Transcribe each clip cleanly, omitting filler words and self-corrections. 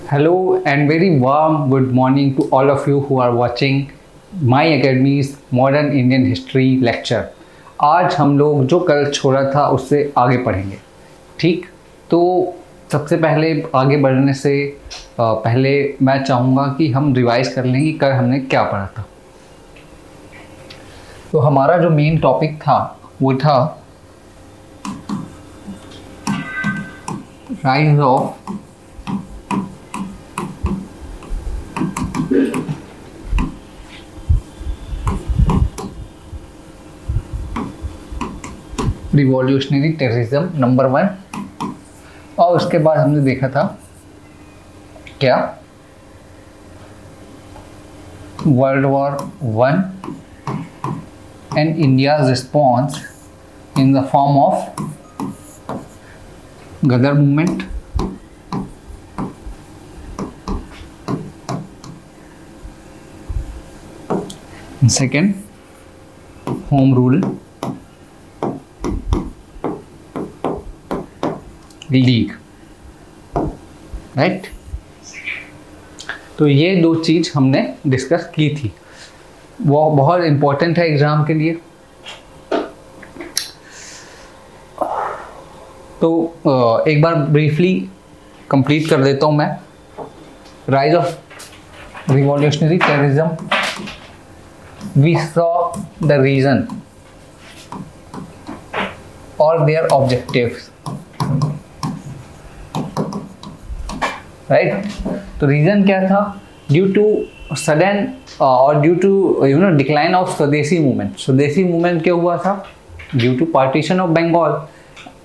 Hello and very warm good morning to all of you who are watching My Academy's Modern Indian History lecture. आज हम लोग जो कल छोड़ा था उससे आगे पढ़ेंगे, ठीक? तो सबसे पहले आगे बढ़ने से पहले मैं चाहूँगा कि हम रिवाइज कर लें कि कल हमने क्या पढ़ा था। तो हमारा जो मेन टॉपिक था वो था rise of revolutionary terrorism number 1, और उसके बाद हमने देखा था क्या, world war 1 and India's response in the form of Ghadar movement, second home rule league, right? तो ये दो चीज़ हमने डिस्कस की थी, वो बहुत इम्पोर्टेंट है एग्ज़ाम के लिए। तो एक बार ब्रीफली कंप्लीट कर देता हूँ मैं। Rise of revolutionary terrorism, we saw the reason और देयर ऑब्जेक्टिव्स, राइट? तो रीज़न क्या था? ड्यू टू सडन और due to decline of Swadeshi movement. Swadeshi movement क्या हुआ था? Due to partition of Bengal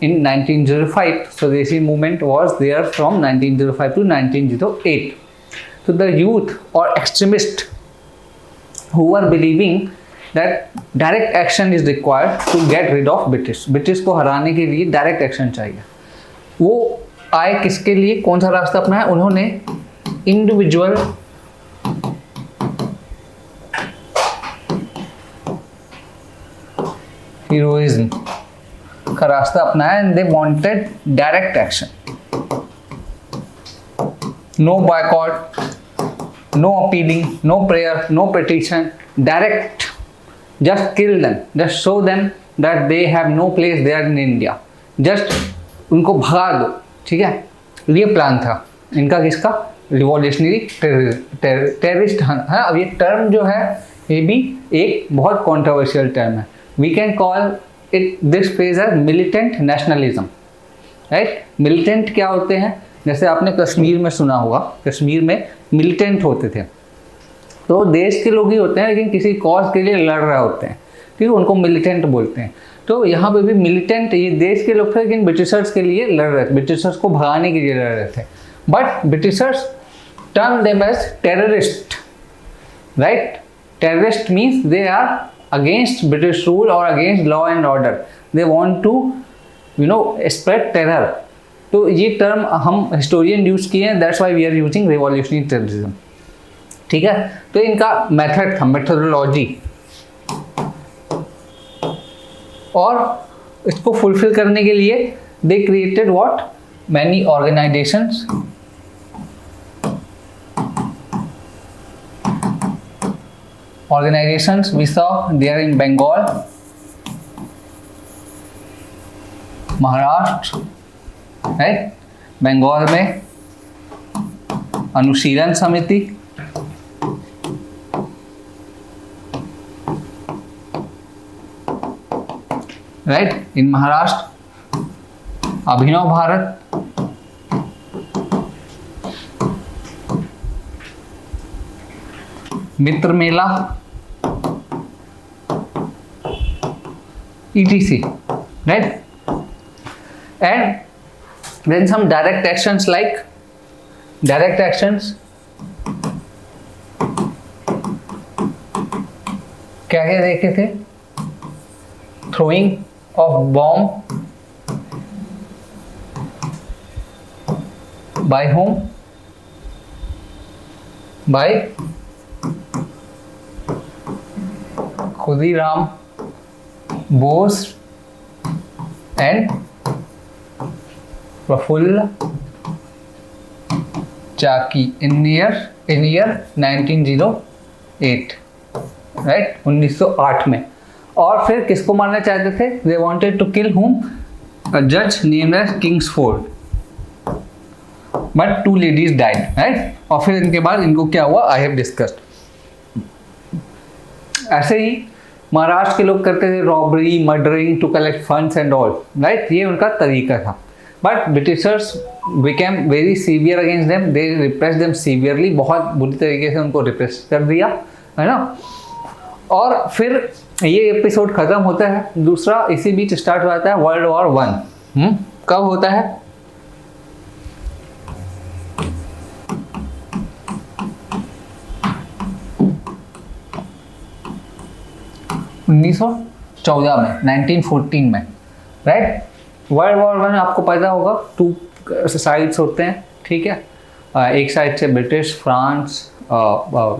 in 1905. स्वदेशी movement was there from 1905 to 1908. So the youth or extremists who were believing that direct action is required to get rid of British को हराने के लिए direct action चाहिए, वो आए किसके लिए? कौन सा रास्ता अपनाया उन्होंने? इंडिविजुअल हीरोइज्म का रास्ता अपनाया and they wanted direct action. No boycott, no appealing, no prayer, no petition, direct, just kill them, just show them that they have no place there in India, just उनको भगा दो, ठीक है? ये plan था इनका, किसका? रिवॉल्यूशनरी टेररिस्ट है। अब ये टर्म जो है ये भी एक बहुत कॉन्ट्रोवर्शियल टर्म है। We can call this phase है मिलिटेंट नेशनलिज्म, राइट? मिलिटेंट क्या होते हैं? जैसे आपने कश्मीर में सुना होगा, कश्मीर में मिलिटेंट होते थे, तो देश के लोग ही होते हैं लेकिन किसी कॉज के लिए लड़ रहे होते हैं, ठीक है? उनको मिलिटेंट बोलते हैं। तो यहाँ पे भी मिलिटेंट ये देश के लोग थे लेकिन ब्रिटिशर्स के लिए लड़ रहे थे, ब्रिटिशर्स को भगाने के लिए लड़ रहे थे। But Britishers term them as terrorist, right? Terrorist means they are against British rule or against law and order. They want to spread terror. तो ये टर्म हम हिस्टोरियन यूज किए हैं, that's why we are using revolutionary terrorism, ठीक है? तो इनका method था, मेथोडोलॉजी, और इसको फुलफिल करने के लिए they created what? Many organisations, organizations we saw there in Bengal, Maharashtra, right? Bengal में Anushilan Samiti, right? In Maharashtra Abhinav Bharat, Mitra Mela, etc, right? And then some direct actions like direct actions, क्या क्या देखे थे? throwing of bomb, by whom? By Khudiram Bose and Prafulla Chaki in year 1908, right, 1908 में। और फिर किसको मारना चाहते थे? दे wanted to kill whom? A जज named as Kingsford, but 2 ladies died, right. और फिर इनके बाद इनको क्या हुआ? I have discussed. ऐसे ही महाराष्ट्र के लोग करते थे robbery, murdering to collect funds and all, right, ये उनका तरीका था। But Britishers became very severe against them, they repress them severely, बहुत बुरी तरीके से उनको रिप्रेस कर दिया, है ना। और फिर ये एपिसोड खत्म होता है, दूसरा इसी बीच स्टार्ट हो जाता है वर्ल्ड वॉर 1। कब होता है? 1914 में, 1914 में, राइट। वर्ल्ड वॉर 1 आपको पता होगा 2 साइड्स होते हैं, ठीक है। एक साइड से ब्रिटिश, फ्रांस,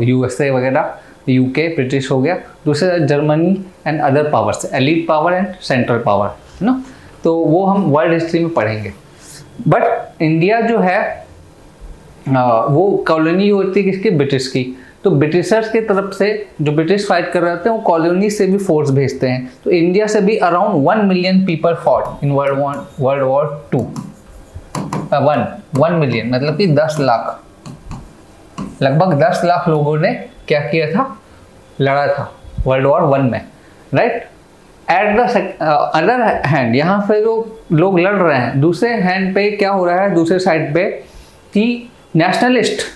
यूएसए वगैरह, यूके, ब्रिटिश हो गया, दूसरे side Germany and other powers, elite power and central power, है ना। तो वो हम वर्ल्ड हिस्ट्री में पढ़ेंगे। बट इंडिया जो है वो कॉलोनी होती है किसकी? ब्रिटिश की। तो ब्रिटिशर्स की तरफ से जो ब्रिटिश फाइट कर रहे होते हैं वो कॉलोनी से भी फोर्स भेजते हैं। तो इंडिया से भी around 1 million people fought in world war 2। 1 million मतलब कि 10 लाख, लगभग 10 लाख लोगों ने क्या किया था? लड़ा था वर्ल्ड वॉर 1 में, right. At the other hand, यहाँ पे जो लोग लड़ रहे हैं, दूसरे हैंड पे क्या हो रहा है? दूसरे साइड पे कि nationalist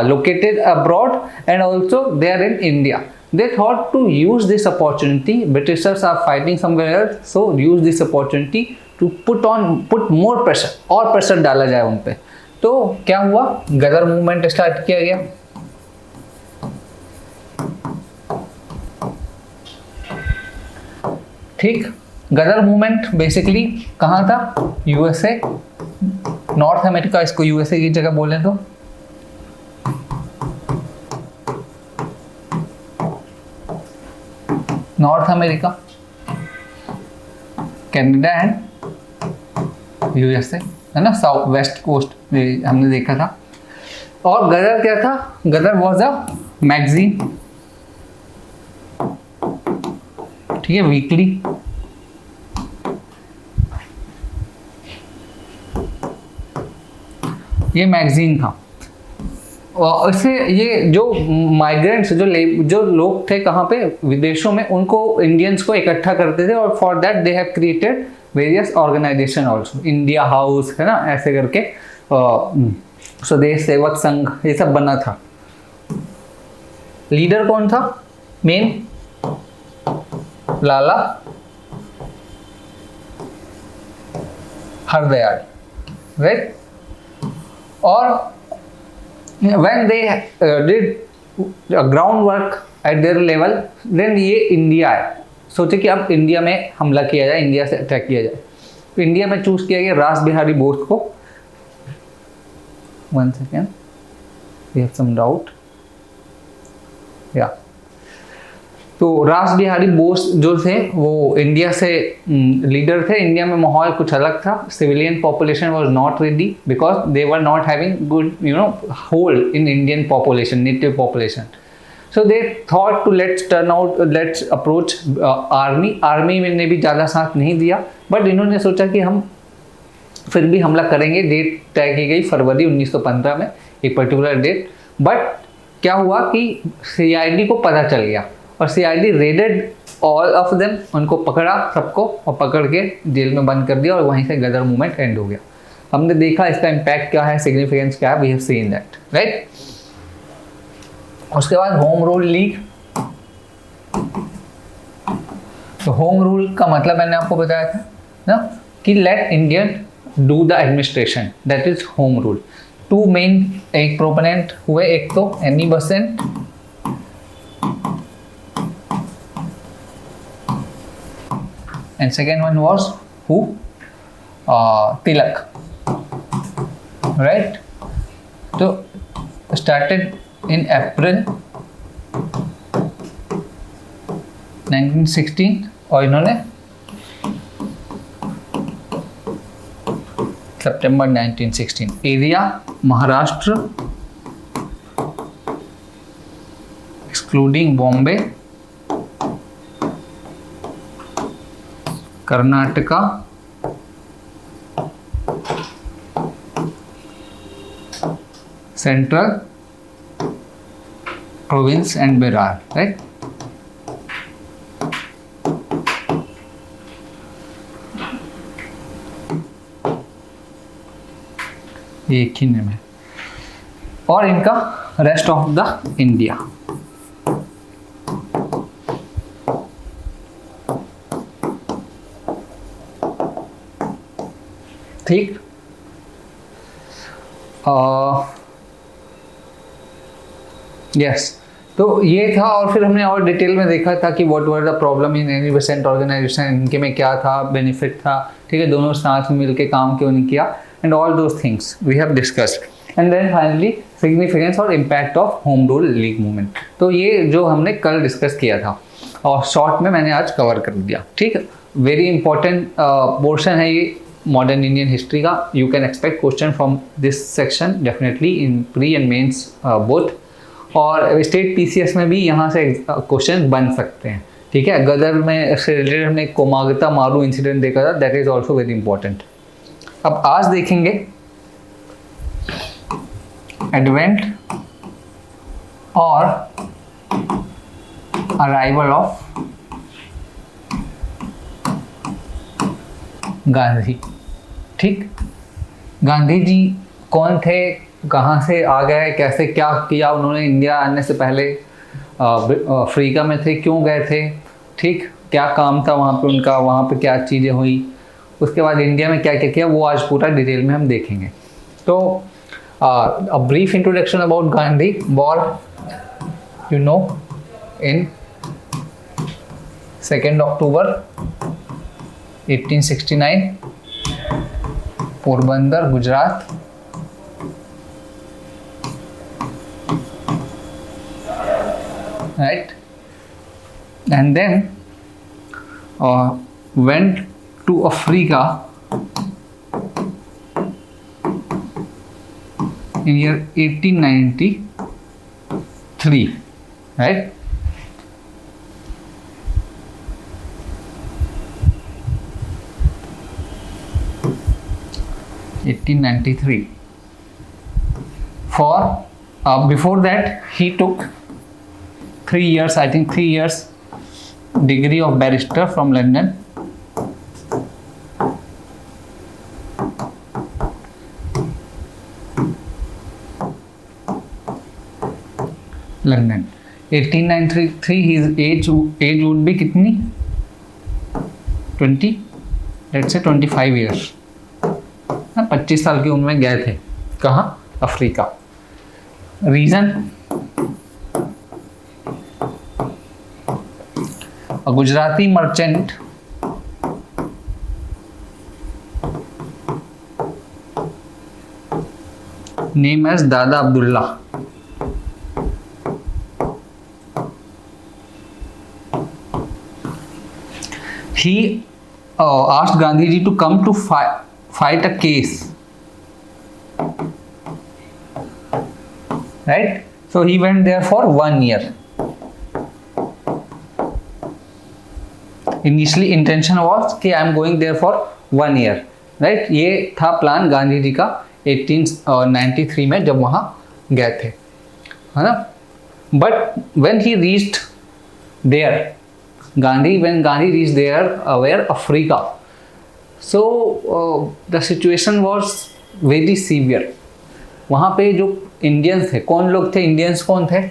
located abroad and also they are in India. They thought to use this opportunity. Britishers are fighting somewhere else, so use this opportunity to put more pressure, और प्रेशर डाला जाए उन पे। तो क्या हुआ? गदर मूवमेंट स्टार्ट किया गया। ठीक, गदर मूवमेंट बेसिकली कहाँ था? यूएसए, नॉर्थ अमेरिका, इसको यूएसए की जगह बोलें तो, north America, Canada and USA, है ना, साउथ वेस्ट कोस्ट हमने देखा था। और गदर क्या था? गदर वॉज अ मैगजीन, ठीक है, वीकली। ये मैगजीन था। और इससे ये जो माइग्रेंट्स, जो लोग थे कहाँ पे? विदेशों में, उनको इंडियंस को इकट्ठा करते थे। और for that they have created various organisation also, India house, है ना, ऐसे करके स्वदेश सेवक संघ, ये सब बना था। लीडर कौन था? मेन लाला हरदयाल, राइट। और when they did groundwork at their level, then ये इंडिया है। सोचे कि अब इंडिया में हमला किया जाए, इंडिया से अटैक किया जाए। तो इंडिया में चूज किया गया रास बिहारी बोस को। 1 second, we have some doubt, या तो रास बिहारी बोस जो थे वो इंडिया से लीडर थे। इंडिया में माहौल कुछ अलग था, civilian population was not ready because they were not having good hold in Indian population, native population. So they thought to let's approach army. Army ने भी ज़्यादा साथ नहीं दिया, बट इन्होंने सोचा कि हम फिर भी हमला करेंगे। डेट तय की गई फरवरी 1915 में, एक पर्टिकुलर डेट। बट क्या हुआ कि CID को पता चल गया और CID raided all of them, उनको पकड़ा सबको और पकड़ के जेल में बंद कर दिया और वहीं से गदर मूवमेंट एंड हो गया। हमने देखा इसका इम्पैक्ट क्या है, सिग्निफिकेंस क्या है, we have seen that, right. उसके बाद होम रूल लीग। तो होम रूल का मतलब मैंने आपको बताया था ना कि let Indian do the administration, that is home rule. 2 main एक प्रोपोनेंट हुए, एक तो Annie Besant and second one was who? Tilak, right? So started in April 1916 और इन्होंने September 1916. Area Maharashtra excluding Bombay, Karnataka, Central Province and Berar, right? एक ही name है और इनका रेस्ट ऑफ द इंडिया। ठीक, यस, तो ये था। और फिर हमने और डिटेल में देखा था कि what were the problem in any recent organisation, इनके में क्या था, बेनिफिट था, ठीक है, दोनों साथ में मिलकर काम क्यों नहीं किया, and all those things we have discussed. And then finally significance और impact of home rule league movement. तो ये जो हमने कल डिस्कस किया था और शॉर्ट में मैंने आज कवर कर दिया। ठीक है, वेरी इंपॉर्टेंट पोर्शन है ये मॉडर्न इंडियन हिस्ट्री का। You can expect question from this section definitely in pre and mains both, और स्टेट पीसीएस में भी यहाँ से क्वेश्चन बन सकते हैं। ठीक है, गदर में से रिलेटेड हमने कोमागता मारू इंसिडेंट देखा था, that is also very important. अब आज देखेंगे एडवेंट और अराइवल ऑफ गांधी। ठीक, गांधी जी कौन थे, कहाँ से आ गए, कैसे क्या किया उन्होंने, इंडिया आने से पहले अफ्रीका में थे, क्यों गए थे, ठीक, क्या काम था वहाँ पे उनका, वहाँ पे क्या चीज़ें हुई, उसके बाद इंडिया में क्या क्या किया, वो आज पूरा डिटेल में हम देखेंगे। तो a brief introduction about Gandhi, born you know in 2 October 1869, Porbandar, Gujarat. Right, and then went to Africa in year 1893, right? For before that he took 3 years, I think 3 years degree of barrister from London. London 1893, his age would be कितनी, 20, let's say 25 years, 25 साल की उम्र में गए थे, कहाँ, Africa. Reason, a Gujarati merchant named as Dada Abdullah he asked Gandhi ji to come to fight a case, right? So he went there for 1 year. Initially intention was कि I am going there for 1 year, right? ये था plan Gandhi ji का 1893 में जब वहाँ गए थे, है ना। But when he reached there, when Gandhi reached there where Africa, so the situation was very severe. वहाँ पे जो इंडियंस थे, कौन लोग थे, इंडियंस कौन थे,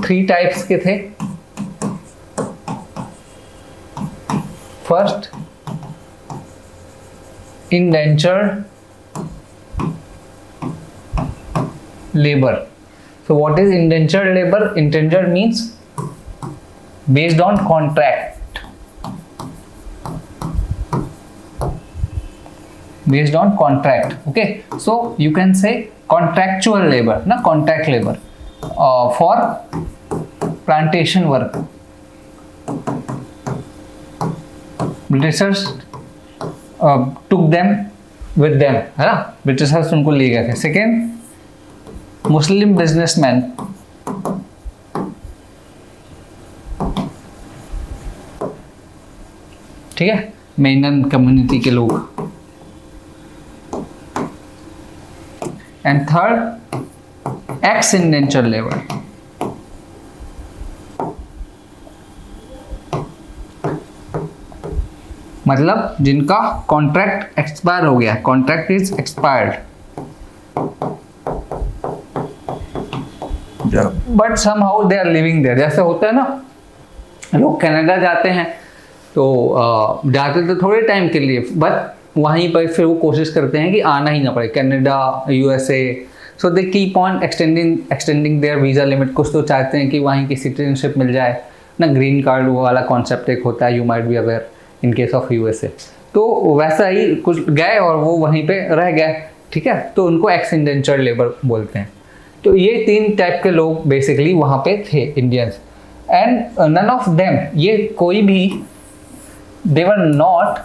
3 टाइप्स के थे। First, indentured labor. So what is indentured labor? Indentured means based on contract. Based on contract. Okay. So you can say contractual labor, na, contract labor for plantation work. Britishers took them with them, है ना, Britishers उनको ले गए थे। Second, मुस्लिम businessman, ठीक है, Menon community के लोग। And third, ex indenture labour, मतलब जिनका कॉन्ट्रैक्ट एक्सपायर हो गया, contract is expired but somehow they are living there. जैसे होता है ना, लोग कनाडा जाते हैं तो जाते तो थोड़े टाइम के लिए, बट वहीं पर फिर वो कोशिश करते हैं कि आना ही ना पड़े, Canada, USA, so they keep on extending their visa limit. कुछ तो चाहते हैं कि वहीं की सिटीजनशिप मिल जाए ना, ग्रीन कार्ड वाला कॉन्सेप्ट एक होता है, you might be aware in case of USA. तो वैसा ही कुछ गए और वो वहीं पे रह गए, ठीक है, तो उनको एक्स इंडेंचर लेबर बोलते हैं। तो ये 3 टाइप के लोग बेसिकली वहाँ पे थे, Indians. And none of them, ये कोई भी, they were not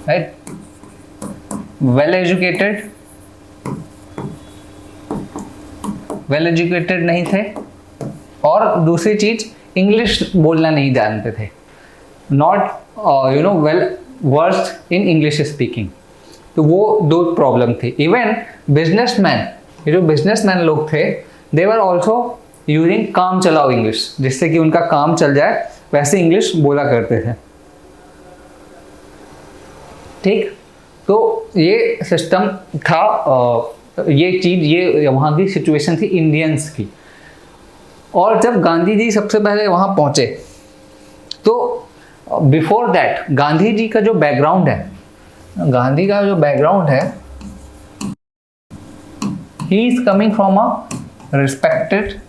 right well educated नहीं थे, और दूसरी चीज इंग्लिश बोलना नहीं जानते थे, not well versed in English speaking. तो वो 2 प्रॉब्लम थी। इवन बिजनेसमैन, ये जो बिजनेसमैन लोग थे, दे वर ऑल्सो यूजिंग काम चलाओ इंग्लिश, जिससे कि उनका काम चल जाए, वैसे इंग्लिश बोला करते थे, ठीक। तो ये सिस्टम था, ये चीज़, ये वहाँ की सिचुएशन थी इंडियंस की। और जब गांधी जी सबसे पहले वहाँ पहुँचे, तो बिफोर दैट गांधी जी का जो बैकग्राउंड है, गांधी का जो बैकग्राउंड है, he is coming from a respected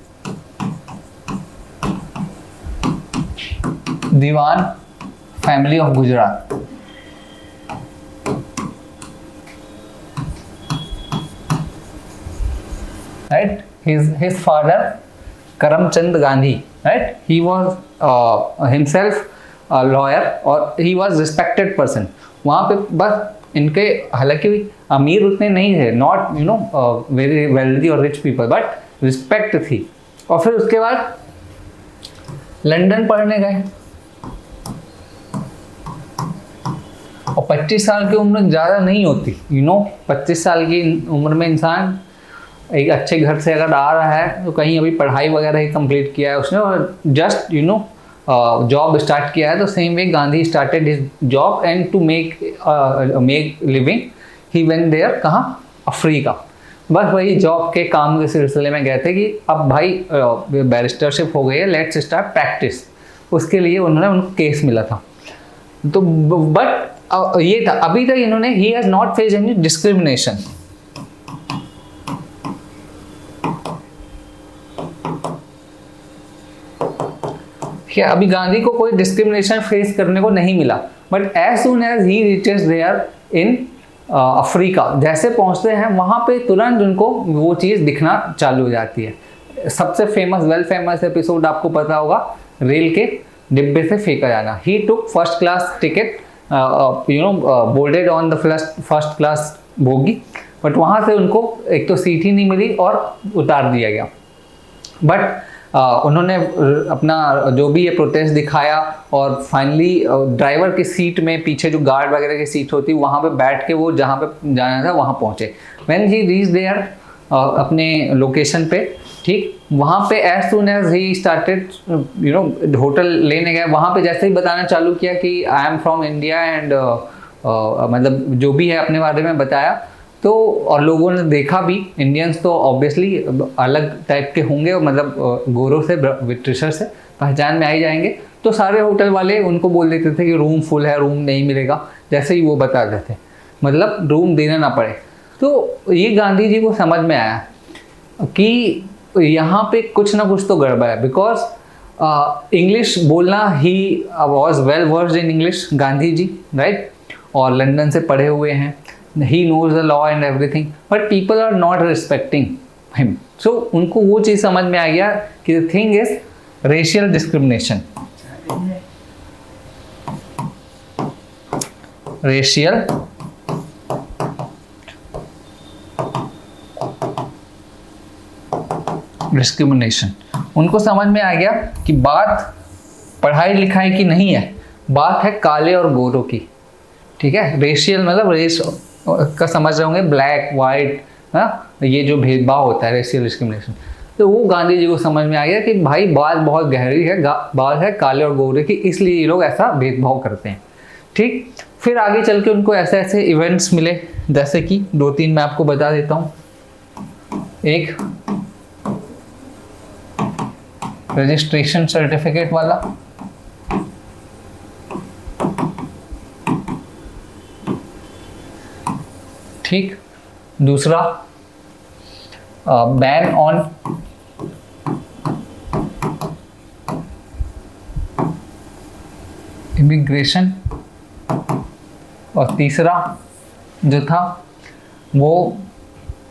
Diwan family of Gujarat, right? His father Karamchand Gandhi, right? He was himself a lawyer, और he was respected person. वहाँ पे बस इनके, हालांकि अमीर उतने नहीं थे, नॉट वेरी वेल्दी और रिच पीपल, बट रिस्पेक्ट थी। और फिर उसके बाद लंदन पढ़ने गए, और 25 साल की उम्र ज़्यादा नहीं होती, 25 साल की उम्र में इंसान एक अच्छे घर से अगर आ रहा है, तो कहीं अभी पढ़ाई वगैरह ही कंप्लीट किया है उसने, और जस्ट जॉब स्टार्ट किया है। तो same way Gandhi started his job, and to make living he went there, कहाँ, अफ्रीका। बस वही जॉब के काम के सिलसिले में गए थे कि अब भाई बैरिस्टरशिप हो गई है, लेट्स स्टार्ट प्रैक्टिस। उसके लिए उनको केस मिला था। तो बट ये था, अभी तक इन्होंने, he has not faced any discrimination. अभी गांधी को कोई डिस्क्रिमिनेशन फेस करने को नहीं मिला, but as soon as he reaches there in Africa, जैसे पहुंचते हैं वहां पे तुरंत उनको वो चीज़ दिखना चालू हो जाती है। सबसे फेमस, वेल फेमस एपिसोड आपको पता होगा, रेल के डिब्बे से फेंका जाना। He took first class ticket, boarded on the first class bogie, but वहाँ से उनको एक तो सीट ही नहीं मिली और उतार दिया गया। बट उन्होंने अपना जो भी ये प्रोटेस्ट दिखाया, और फाइनली ड्राइवर की सीट में पीछे जो गार्ड वगैरह की सीट होती, वहाँ पे बैठ के वो जहाँ पे जाना था वहाँ पहुँचे। व्हेन ही रीच देयर, अपने लोकेशन पे, ठीक, वहाँ पे as soon as he started hotel लेने गए, वहाँ पे जैसे ही बताना चालू किया कि I am from India and मतलब जो भी है अपने बारे में बताया, तो और लोगों ने देखा भी, इंडियंस तो ऑब्वियसली अलग टाइप के होंगे, मतलब गोरों से, ब्रिटिशर से पहचान में आ ही जाएंगे, तो सारे होटल वाले उनको बोल देते थे कि रूम फुल है, रूम नहीं मिलेगा, जैसे ही वो बताते थे, मतलब रूम देना ना पड़े। तो ये गांधी जी को समझ में आया कि यहाँ पे कुछ ना कुछ तो गड़बड़ है, बिकॉज इंग्लिश बोलना, he was well versed in English, Gandhi ji, right, और लंदन से पढ़े हुए हैं, he knows the law and everything, but people are not respecting him. So उनको वो चीज़ समझ में आ गया कि the thing is racial discrimination. Racial discrimination. उनको समझ में आ गया कि बात पढ़ाई लिखाई की नहीं है, बात है काले और गोरों की। ठीक है, रेशियल मतलब रेस का समझ रहे होंगे, ब्लैक वाइट, ये जो भेदभाव होता है रेशियल डिस्क्रिमिनेशन। तो वो गांधी जी को समझ में आ गया कि भाई बात बहुत गहरी है, बात है काले और गोरे की, इसलिए ये लोग ऐसा भेदभाव करते हैं। ठीक, फिर आगे चल के उनको ऐसे ऐसे इवेंट्स मिले, जैसे कि 2-3 मैं आपको बता देता हूँ। एक रजिस्ट्रेशन सर्टिफिकेट वाला, ठीक, दूसरा बैन ऑन इमिग्रेशन, और तीसरा जो था वो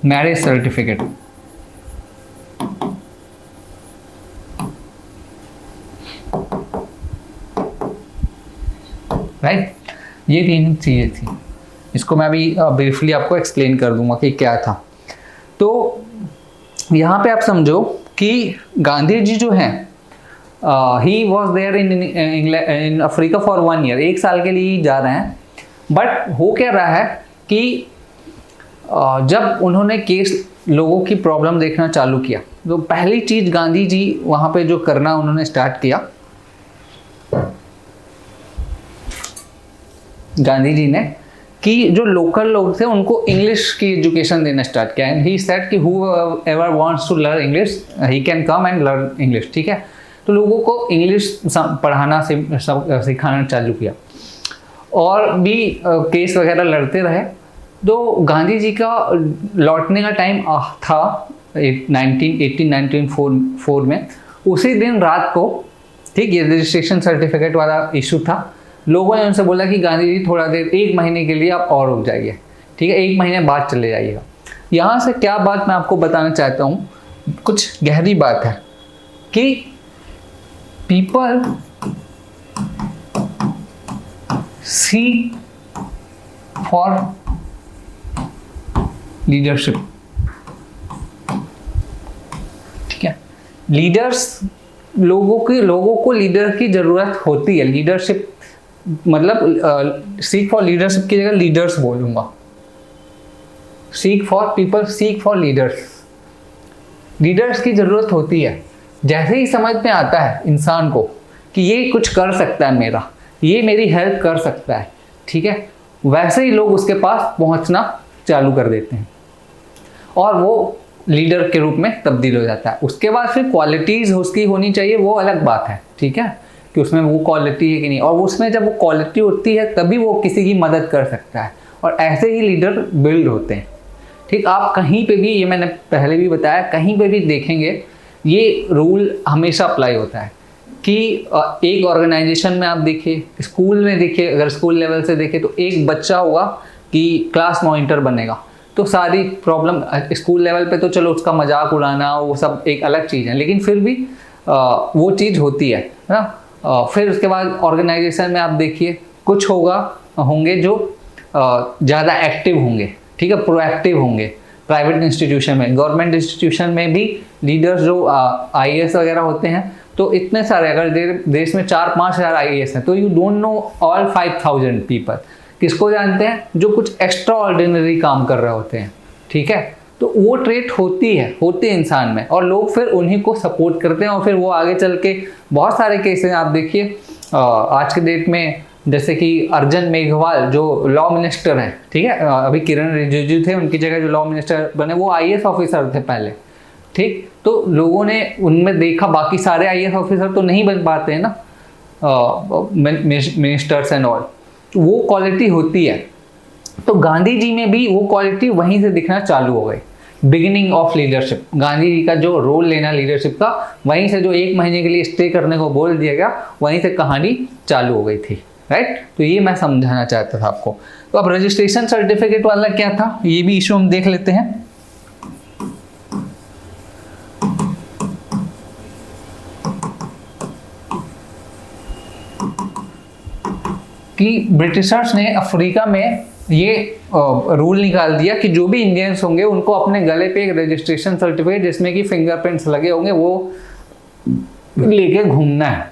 मैरिज सर्टिफिकेट। राइट, ये 3 चीज़ें थी। इसको मैं अभी ब्रीफली आपको एक्सप्लेन कर दूंगा कि क्या था। तो यहाँ पे आप समझो कि गांधी जी जो हैं, he was there in Africa for 1 year, 1 साल के लिए जा रहे हैं। बट हो क्या रहा है कि जब उन्होंने केस लोगों की प्रॉब्लम देखना चालू किया, तो पहली चीज़ गांधी जी वहाँ पे जो करना उन्होंने स्टार्ट किया, गांधी जी ने, कि जो लोकल लोग थे उनको इंग्लिश की एजुकेशन देना स्टार्ट किया। एंड ही सेड कि whoever wants to learn English he can come and learn English. ठीक है, तो लोगों को इंग्लिश पढ़ाना सिखाना चालू किया, और भी केस वगैरह लड़ते रहे। तो गांधी जी का लौटने का टाइम था 1904 में। उसी दिन रात को, ठीक, ये रजिस्ट्रेशन सर्टिफिकेट वाला इशू था। लोगों ने उनसे बोला कि गांधी जी थोड़ा देर, 1 महीने के लिए आप और रुक जाइए, ठीक है, 1 महीने बाद चले जाइएगा। यहाँ से क्या बात मैं आपको बताना चाहता हूँ, कुछ गहरी बात है कि पीपल सीक फॉर लीडरशिप। ठीक है, लीडर्स, लोगों को लीडर की जरूरत होती है। लीडरशिप मतलब सीक फॉर लीडरशिप की जगह लीडर्स बोलूंगा। Seek for people, seek for leaders. Leaders की जरूरत होती है। जैसे ही समझ में आता है इंसान को कि ये कुछ कर सकता है मेरा, ये मेरी हेल्प कर सकता है, ठीक है, वैसे ही लोग उसके पास पहुंचना चालू कर देते हैं और वो लीडर के रूप में तब्दील हो जाता है। उसके बाद फिर क्वालिटीज़ उसकी होनी चाहिए, वो अलग बात है, ठीक है, कि उसमें वो क्वालिटी है कि नहीं, और उसमें जब वो क्वालिटी होती है तभी वो किसी की मदद कर सकता है, और ऐसे ही लीडर बिल्ड होते हैं। ठीक, आप कहीं पे भी, ये मैंने पहले भी बताया, कहीं पे भी देखेंगे ये रूल हमेशा अप्लाई होता है कि एक ऑर्गेनाइजेशन में आप देखिए, स्कूल में देखिए, अगर स्कूल लेवल से देखें तो एक बच्चा होगा कि क्लास मॉनिटर बनेगा, तो सारी प्रॉब्लम स्कूल लेवल पे तो चलो उसका मजाक उड़ाना वो सब एक अलग चीज़ है, लेकिन फिर भी वो चीज़ होती है ना। फिर उसके बाद ऑर्गेनाइजेशन में आप देखिए कुछ होंगे जो ज़्यादा एक्टिव होंगे, ठीक है, प्रोएक्टिव होंगे। प्राइवेट इंस्टीट्यूशन में, गवर्नमेंट इंस्टीट्यूशन में भी लीडर्स जो IAS वगैरह होते हैं, तो इतने सारे, अगर देश में 4-5 हज़ार IAS हैं, तो you don't know all 5000 people. किसको जानते हैं? जो कुछ एक्स्ट्रा ऑर्डिनरी काम कर रहे होते हैं, ठीक है, तो वो ट्रेट होती है इंसान में, और लोग फिर उन्हीं को सपोर्ट करते हैं, और फिर वो आगे चल के बहुत सारे केसेस आप देखिए आज के डेट में, जैसे कि अर्जुन मेघवाल जो लॉ मिनिस्टर हैं, ठीक है, अभी किरण रिजिजू थे, उनकी जगह जो लॉ मिनिस्टर बने वो IAS ऑफिसर थे पहले, ठीक, तो लोगों ने उनमें देखा, बाकी सारे IAS ऑफिसर तो नहीं बन पाते हैं ना, मिनिस्टर्स एंड ऑल, वो क्वालिटी होती है। तो गांधी जी में भी वो क्वालिटी वहीं से दिखना चालू हो गई। Beginning of leadership, Gandhi ji का जो रोल लेना लीडरशिप का, वहीं से जो 1 महीने के लिए स्टे करने को बोल दिया गया, वहीं से कहानी चालू हो गई थी, राइट। तो ये मैं समझाना चाहता था आपको। तो अब रजिस्ट्रेशन सर्टिफिकेट वाला क्या था, ये भी इशू हम देख लेते हैं। कि ब्रिटिशर्स ने अफ्रीका में ये रूल निकाल दिया कि जो भी इंडियंस होंगे उनको अपने गले पे एक रजिस्ट्रेशन सर्टिफिकेट जिसमें कि फिंगरप्रिंट्स लगे होंगे वो लेके घूमना है,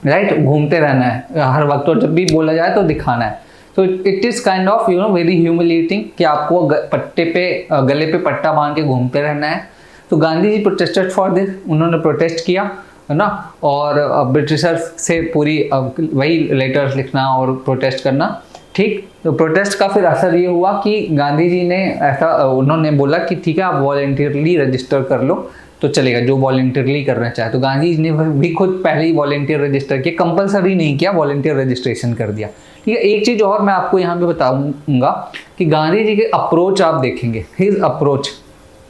राइट, घूमते रहना है हर वक्त, और जब भी बोला जाए तो दिखाना है। तो it is kind of very humiliating कि आपको पट्टे पे गले पे पट्टा बांध के घूमते रहना है। तो Gandhi ji protested for this, उन्होंने प्रोटेस्ट किया, है ना, और ब्रिटिशर्स से पूरी वही लेटर्स लिखना और प्रोटेस्ट करना, ठीक। तो प्रोटेस्ट का फिर असर ये हुआ कि गांधी जी ने ऐसा उन्होंने बोला कि ठीक है आप वॉलेंटियरली रजिस्टर कर लो तो चलेगा, जो वॉलेंटियरली करना चाहे। तो गांधी जी ने भी खुद पहले ही वॉलेंटियर रजिस्टर किया, कंपलसरी नहीं किया, वॉलेंटियर रजिस्ट्रेशन कर दिया, ठीक है। एक चीज़ और मैं आपको यहाँ पे बताऊंगा कि गांधी जी के अप्रोच आप देखेंगे, his approach,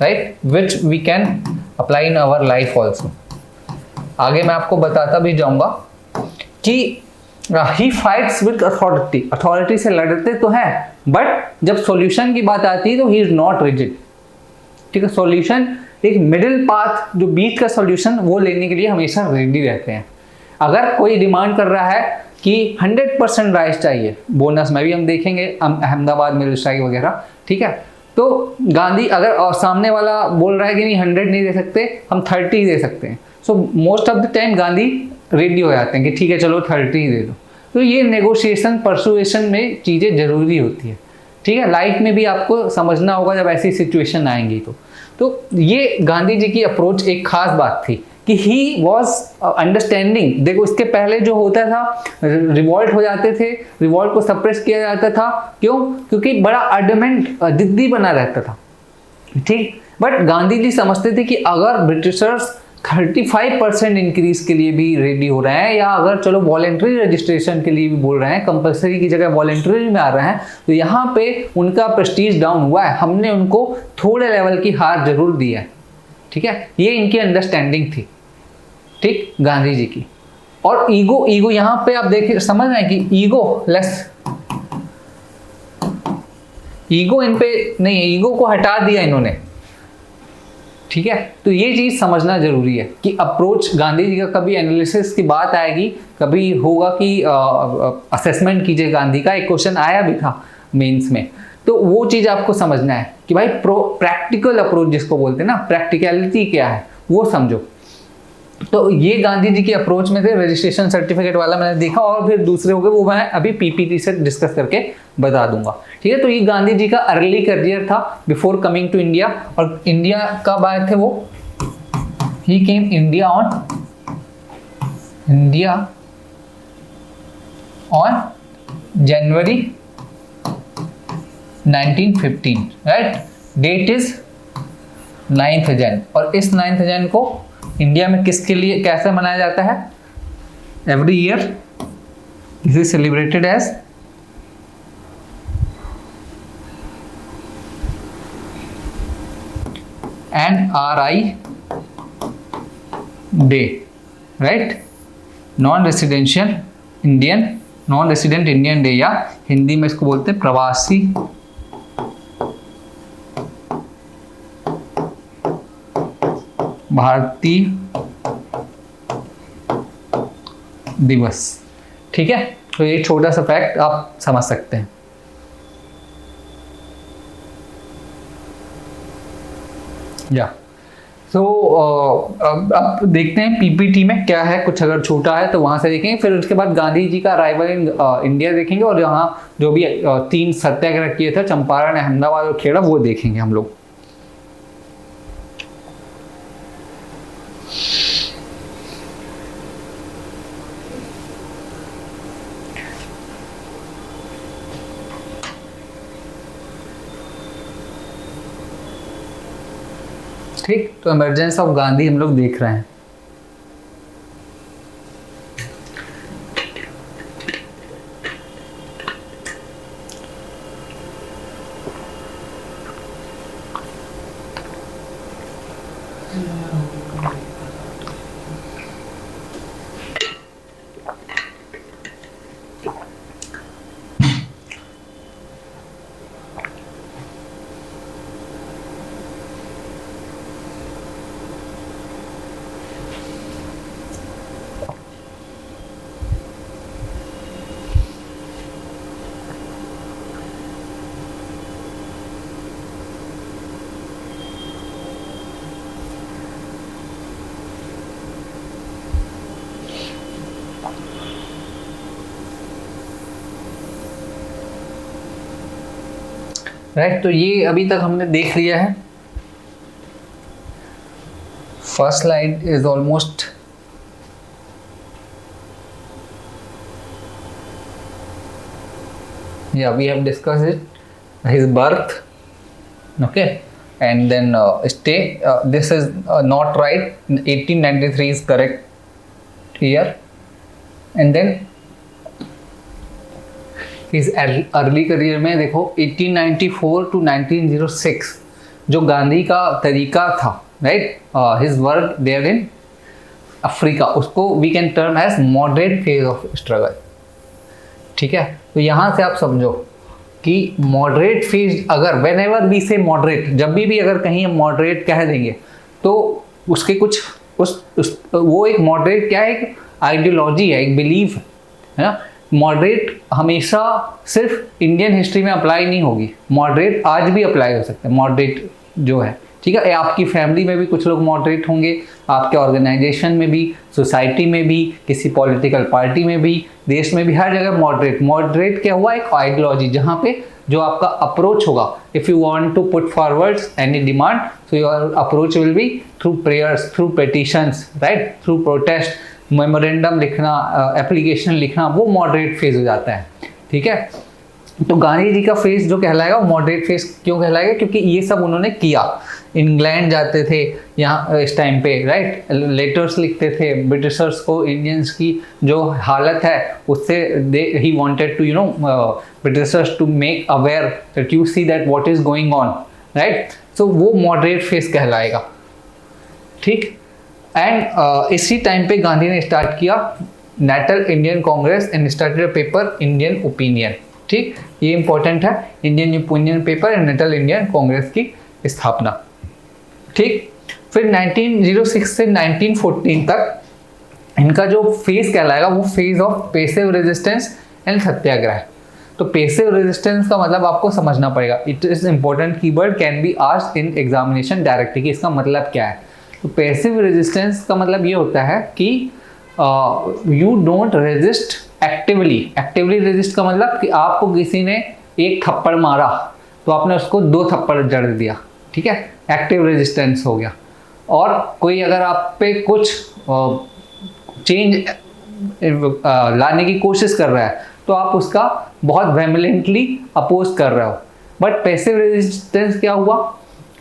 right, which we can apply in our life also. आगे मैं आपको बताता भी जाऊंगा कि he fights with authority, authority से लड़ते तो हैं बट जब सॉल्यूशन की बात आती है तो ही इज नॉट रिजिड, ठीक है। सॉल्यूशन एक मिडिल पाथ, जो बीच का सॉल्यूशन, वो लेने के लिए हमेशा रेडी रहते हैं। अगर कोई डिमांड कर रहा है कि 100% राइस चाहिए, बोनस में भी हम देखेंगे अहमदाबाद मिल स्ट्राइक वगैरह, ठीक है, तो गांधी अगर और सामने वाला बोल रहा है कि नहीं 100 नहीं दे सकते, हम 30 दे सकते हैं, so most of the time Gandhi ready हो जाते हैं कि ठीक है चलो 30 ही दे दो। तो ये नेगोशिएशन परसुएशन में चीज़ें ज़रूरी होती है, ठीक है। लाइफ में भी आपको समझना होगा जब ऐसी सिचुएशन आएंगी तो ये गांधी जी की अप्रोच एक खास बात थी कि ही वॉज अंडरस्टैंडिंग। देखो इसके पहले जो होता था, रिवॉल्ट हो जाते थे, रिवॉल्ट को सप्रेस किया जाता था, क्यों? क्योंकि बड़ा अडमेंट जिद्दी बना रहता था, ठीक। बट गांधी जी समझते थे कि अगर ब्रिटिशर्स 35% इंक्रीज के लिए भी रेडी हो रहे हैं, या अगर चलो वॉलेंट्री रजिस्ट्रेशन के लिए भी बोल रहे हैं, कंपलसरी की जगह वॉलेंट्री में आ रहे हैं, तो यहाँ पे उनका प्रेस्टीज डाउन हुआ है, हमने उनको थोड़े लेवल की हार जरूर दी है, ठीक है। ये इनकी अंडरस्टैंडिंग थी, ठीक, गांधी जी की। और ईगो यहाँ पे आप देखिए, समझ रहे हैं कि ईगो इन पे नहीं है, ईगो को हटा दिया इन्होंने, ठीक है। तो ये चीज समझना जरूरी है कि अप्रोच गांधी जी का, कभी एनालिसिस की बात आएगी, कभी होगा कि असेसमेंट कीजिए गांधी का, एक क्वेश्चन आया भी था मेंस में, तो वो चीज आपको समझना है कि भाई प्रैक्टिकल अप्रोच जिसको बोलते हैं ना, प्रैक्टिकलिटी क्या है वो समझो। तो ये गांधी जी की अप्रोच में थे, रजिस्ट्रेशन सर्टिफिकेट वाला मैंने देखा, और फिर दूसरे हो गए वो मैं अभी पीपीटी से डिस्कस करके बता दूंगा, ठीक है। तो ये गांधी जी का अर्ली करियर था बिफोर कमिंग टू इंडिया। और इंडिया कब आए थे वो? He came India on January 1915, right. Date is 9th Jan, और इस 9th जन को इंडिया में किसके लिए कैसे मनाया जाता है? Every year this is celebrated as NRI day, right, non resident Indian day, या हिंदी में इसको बोलते हैं प्रवासी भारतीय दिवस, ठीक है। तो ये छोटा सा फैक्ट आप समझ सकते हैं। या तो अब देखते हैं पीपीटी में क्या है, कुछ अगर छोटा है तो वहां से देखेंगे, फिर उसके बाद गांधी जी का अराइवल इन इंडिया देखेंगे, और यहाँ जो भी 3 सत्याग्रह किए थे, चंपारण, अहमदाबाद और खेड़ा, वो देखेंगे हम लोग। ठीक, तो इमरजेंस ऑफ गांधी हम लोग देख रहे हैं। राइट। तो ये अभी तक हमने देख लिया है। First slide is almost yeah, we have discussed it, his birth, okay, and then stay, this is not right, 1893 is correct here, and then his early career में देखो 1894 to 1906 जो गांधी का तरीका था, right, his work there in Africa, उसको we can term as moderate phase of struggle, ठीक है। तो यहाँ से आप समझो कि मॉडरेट फेज, अगर वेन एवर वी से मॉडरेट, जब भी अगर कहीं हम मॉडरेट कह देंगे तो उसके कुछ वो एक मॉडरेट क्या है, एक आइडियोलॉजी है, एक बिलीफ है ना। मॉडरेट हमेशा सिर्फ इंडियन हिस्ट्री में अप्लाई नहीं होगी, मॉडरेट आज भी अप्लाई हो सकता है, मॉडरेट जो है, ठीक है। आपकी फैमिली में भी कुछ लोग मॉडरेट होंगे, आपके ऑर्गेनाइजेशन में भी, सोसाइटी में भी, किसी पॉलिटिकल पार्टी में भी, देश में भी, हर जगह मॉडरेट क्या हुआ, एक आइडियोलॉजी, जहाँ पे जो आपका अप्रोच होगा, if you want to put forward any demand, so your approach will be through prayers, through petitions, right, through protest, memorandum लिखना, एप्लीकेशन लिखना, वो मॉडरेट फेज हो जाता है, ठीक है। तो गांधी जी का फेज जो कहलाएगा वो मॉडरेट फेज क्यों कहलाएगा, क्योंकि ये सब उन्होंने किया। इंग्लैंड जाते थे यहाँ इस टाइम पे, राइट, लेटर्स लिखते थे ब्रिटिशर्स को, इंडियंस की जो हालत है उससे he wanted to Britishers to make aware that you see that what is going on, right. So वो मॉडरेट फेज कहलाएगा, ठीक। एंड इसी टाइम पे गांधी ने स्टार्ट किया national Indian Congress and started a paper Indian opinion, ठीक, ये इंपॉर्टेंट है, Indian opinion paper and national Indian Congress की स्थापना, ठीक। फिर 1906 से 1914 तक इनका जो फेज कहलाएगा वो phase of passive resistance and satyagraha. तो पैसिव रेजिस्टेंस का मतलब आपको समझना पड़ेगा, it is important keyword, can be asked in examination directly कि इसका मतलब क्या है। तो पैसिव रेजिस्टेंस का मतलब ये होता है कि you don't resist actively resist का मतलब कि आपको किसी ने एक थप्पड़ मारा तो आपने उसको 2 थप्पड़ जड़ दिया, ठीक है, एक्टिव रेजिस्टेंस हो गया। और कोई अगर आप पे कुछ चेंज लाने की कोशिश कर रहा है तो आप उसका बहुत वेमिलेंटली अपोज कर रहे हो। बट पैसिव रेजिस्टेंस क्या हुआ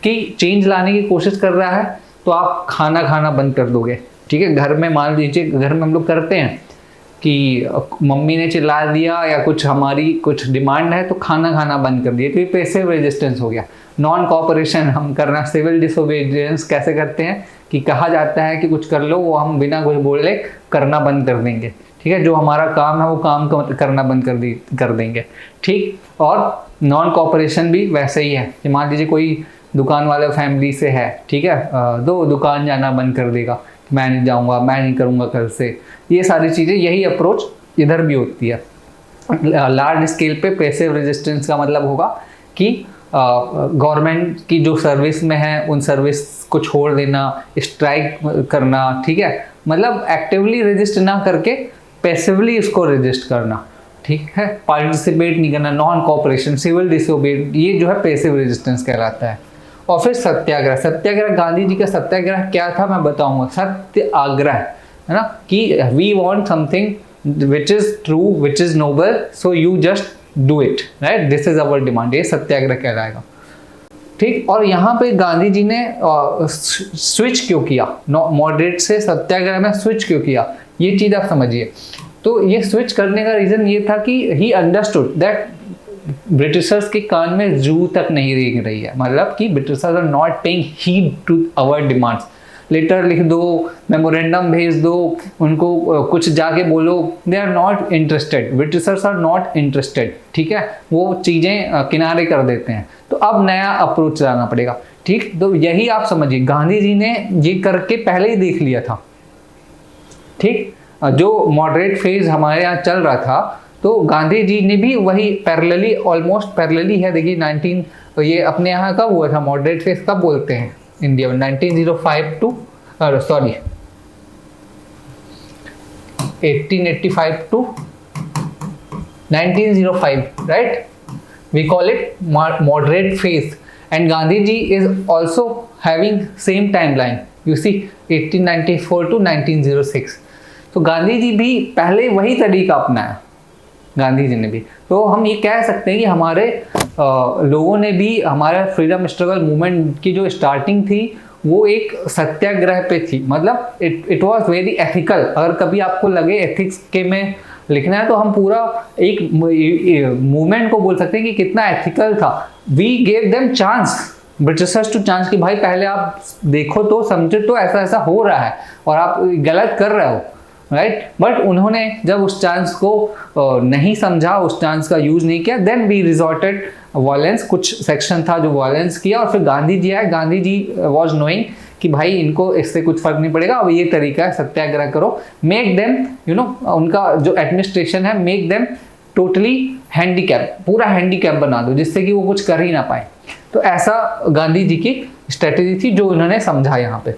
कि चेंज लाने की कोशिश कर रहा है तो आप खाना बंद कर दोगे, ठीक है। घर में मान लीजिए, घर में हम लोग करते हैं कि मम्मी ने चिल्ला दिया या कुछ हमारी कुछ डिमांड है तो खाना बंद कर दिया, तो ये पैसिव रेजिस्टेंस हो गया। नॉन कोऑपरेशन हम करना, सिविल डिसोबीडियंस कैसे करते हैं कि कहा जाता है कि कुछ कर लो, वो हम बिना कुछ बोले करना बंद कर देंगे, ठीक है। जो हमारा काम है वो काम करना बंद कर देंगे, ठीक। और नॉन कोऑपरेशन भी वैसे ही है कि मान लीजिए कोई दुकान वाले फैमिली से है, ठीक है, दो दुकान जाना बंद कर देगा, मैं नहीं जाऊँगा, मैं नहीं करूँगा कल से, ये सारी चीज़ें, यही अप्रोच इधर भी होती है। लार्ज स्केल पे पैसिव रेजिस्टेंस का मतलब होगा कि गवर्नमेंट की जो सर्विस में है उन सर्विस को छोड़ देना, स्ट्राइक करना, ठीक है, मतलब एक्टिवली रेजिस्ट ना करके पैसिवली इसको रेजिस्ट करना, ठीक है, पार्टिसिपेट नहीं करना, नॉन कोऑपरेशन, सिविल डिसोबीडियंस, ये जो है पैसिव रेजिस्टेंस कहलाता है। और फिर सत्याग्रह, गांधी जी का सत्याग्रह क्या था मैं बताऊंगा। सत्याग्रह है ना, कि we want something which is true, which is noble, so you just do it, right, this is our demand, ये सत्याग्रह कहलाएगा, ठीक। और यहाँ पे गांधी जी ने स्विच क्यों किया, मॉडरेट से सत्याग्रह में स्विच क्यों किया, ये चीज़ आप समझिए। तो ये स्विच करने का रीज़न ये था कि ही अंडरस्टूड दैट ब्रिटिशर्स के कान में जू तक नहीं रेंग रही है, मतलब कि Britishers are not paying heed to our demands. Letter लिख दो, मेमोरेंडम भेज दो, उनको कुछ जाके बोलो, they are not interested, Britishers are not interested, ठीक है, वो चीज़ें किनारे कर देते हैं। तो अब नया अप्रोच लाना पड़ेगा, ठीक। तो यही आप समझिए, गांधी जी ने ये करके पहले ही देख लिया था, ठीक। जो मॉडरेट फेज हमारे यहाँ चल रहा था तो गांधी जी ने भी वही पैरेलली, ऑलमोस्ट पैरेलली है, देखिए 19, ये अपने यहाँ कब हुआ था मॉडरेट फेज, कब बोलते हैं इंडिया में, 1905 to 1885 to 1905, right. We call it moderate phase. And Gandhi ji is also having same timeline. You see 1894 to 1906. तो गांधी जी भी पहले वही तरीका अपनाया, गांधी जी ने भी। तो हम ये कह सकते हैं कि हमारे लोगों ने भी, हमारा फ्रीडम स्ट्रगल मूवमेंट की जो स्टार्टिंग थी वो एक सत्याग्रह पे थी। मतलब इट वाज वेरी एथिकल। अगर कभी आपको लगे एथिक्स के में लिखना है तो हम पूरा एक मूवमेंट को बोल सकते हैं कि कितना एथिकल था। We gave them chance, Britishers to chance, कि भाई पहले आप देखो तो समझो तो ऐसा ऐसा हो रहा है और आप गलत कर रहे हो, राइट। बट उन्होंने जब उस चांस को नहीं समझा, उस चांस का यूज नहीं किया, देन वी रिजॉर्टेड वायलेंस। कुछ सेक्शन था जो वायलेंस किया और फिर गांधी जी आए। गांधी जी वॉज नोइंग कि भाई इनको इससे कुछ फर्क नहीं पड़ेगा, अब ये तरीका है सत्याग्रह करो, मेक देम यू नो, उनका जो एडमिनिस्ट्रेशन है मेक देम टोटली हैंडीकैप, पूरा हैंडीकैप बना दो जिससे कि वो कुछ कर ही ना पाए। तो ऐसा गांधी जी की स्ट्रेटेजी थी जो उन्होंने समझा यहाँ पे,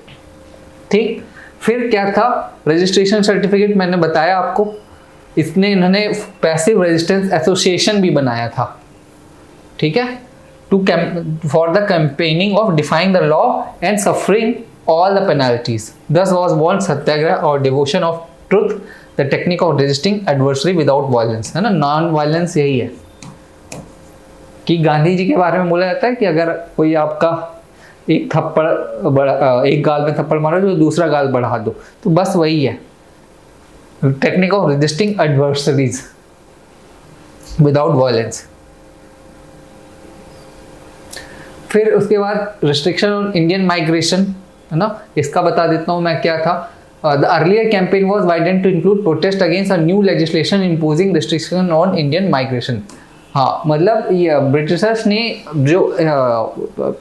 ठीक। फिर क्या था, रजिस्ट्रेशन सर्टिफिकेट मैंने बताया आपको। इन्होंने पैसिव रेजिस्टेंस एसोसिएशन भी बनाया था, ठीक है, for the campaigning of defying the law and suffering all the penalties. दस वॉज बॉर्न सत्याग्रह और devotion of truth, the technique of resisting adversary without violence, है ना, नॉन वायलेंस। यही है कि गांधी जी के बारे में बोला जाता है कि अगर कोई आपका एक थप्पड़ एक गाल में थप्पड़ मारो तो दूसरा गाल बढ़ा दो, तो बस वही है, technique of resisting adversaries without violence. फिर उसके बाद रिस्ट्रिक्शन ऑन इंडियन माइग्रेशन, है ना, इसका बता देता हूँ मैं क्या था। The earlier campaign was widened to include protest against a new legislation imposing restriction on Indian migration. हाँ, मतलब ये ब्रिटिशर्स ने जो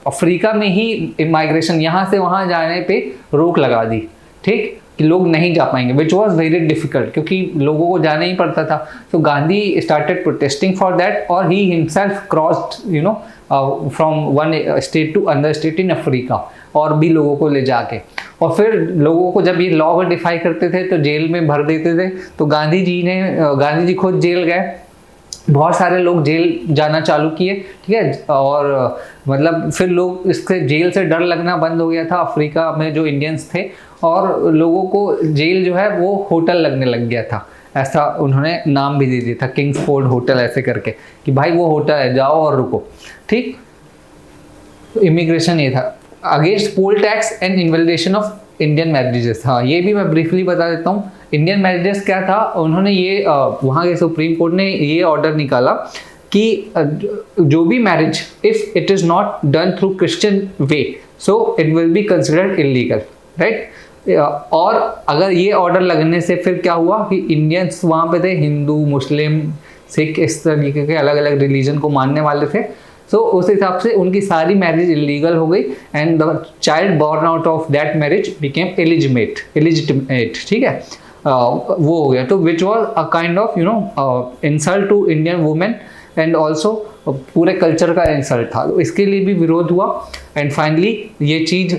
अफ्रीका में ही माइग्रेशन, यहाँ से वहाँ जाने पे रोक लगा दी, ठीक, कि लोग नहीं जा पाएंगे, विच वॉज वेरी डिफिकल्ट, क्योंकि लोगों को जाना ही पड़ता था। तो Gandhi started protesting for that और he himself crossed you know from one state to another state in Africa, और भी लोगों को ले जाके। और फिर लोगों को जब ये लॉ को डिफाई करते थे तो जेल में भर देते थे। तो गांधी जी खुद जेल गए, बहुत सारे लोग जेल जाना चालू किए, ठीक है। और मतलब फिर लोग इससे जेल से डर लगना बंद हो गया था अफ्रीका में जो इंडियंस थे, और लोगों को जेल जो है वो होटल लगने लग गया था। ऐसा उन्होंने नाम भी दे दिया था, किंग्सफोर्ड होटल ऐसे करके, कि भाई वो होटल है, जाओ और रुको, ठीक। इमिग्रेशन ये था। Against poll tax and invalidation of Indian marriages, हाँ ये भी मैं ब्रीफली बता देता हूँ। इंडियन मैरिजेस क्या था, उन्होंने ये वहाँ के सुप्रीम कोर्ट ने ये ऑर्डर निकाला कि जो भी marriage if it is not done through Christian way so it will be considered illegal, right. और अगर ये ऑर्डर लगने से फिर क्या हुआ कि इंडियंस वहाँ पे थे, हिंदू, मुस्लिम, सिख, इस तरीके के अलग अलग रिलीजन को मानने वाले थे। सो उस हिसाब से उनकी सारी मैरिज इलीगल हो गई and the child born out of that marriage became illegitimate, ठीक है, वो हो गया। तो which was a kind of you know insult to Indian women and also पूरे कल्चर का इंसल्ट था। तो इसके लिए भी विरोध हुआ एंड फाइनली ये चीज़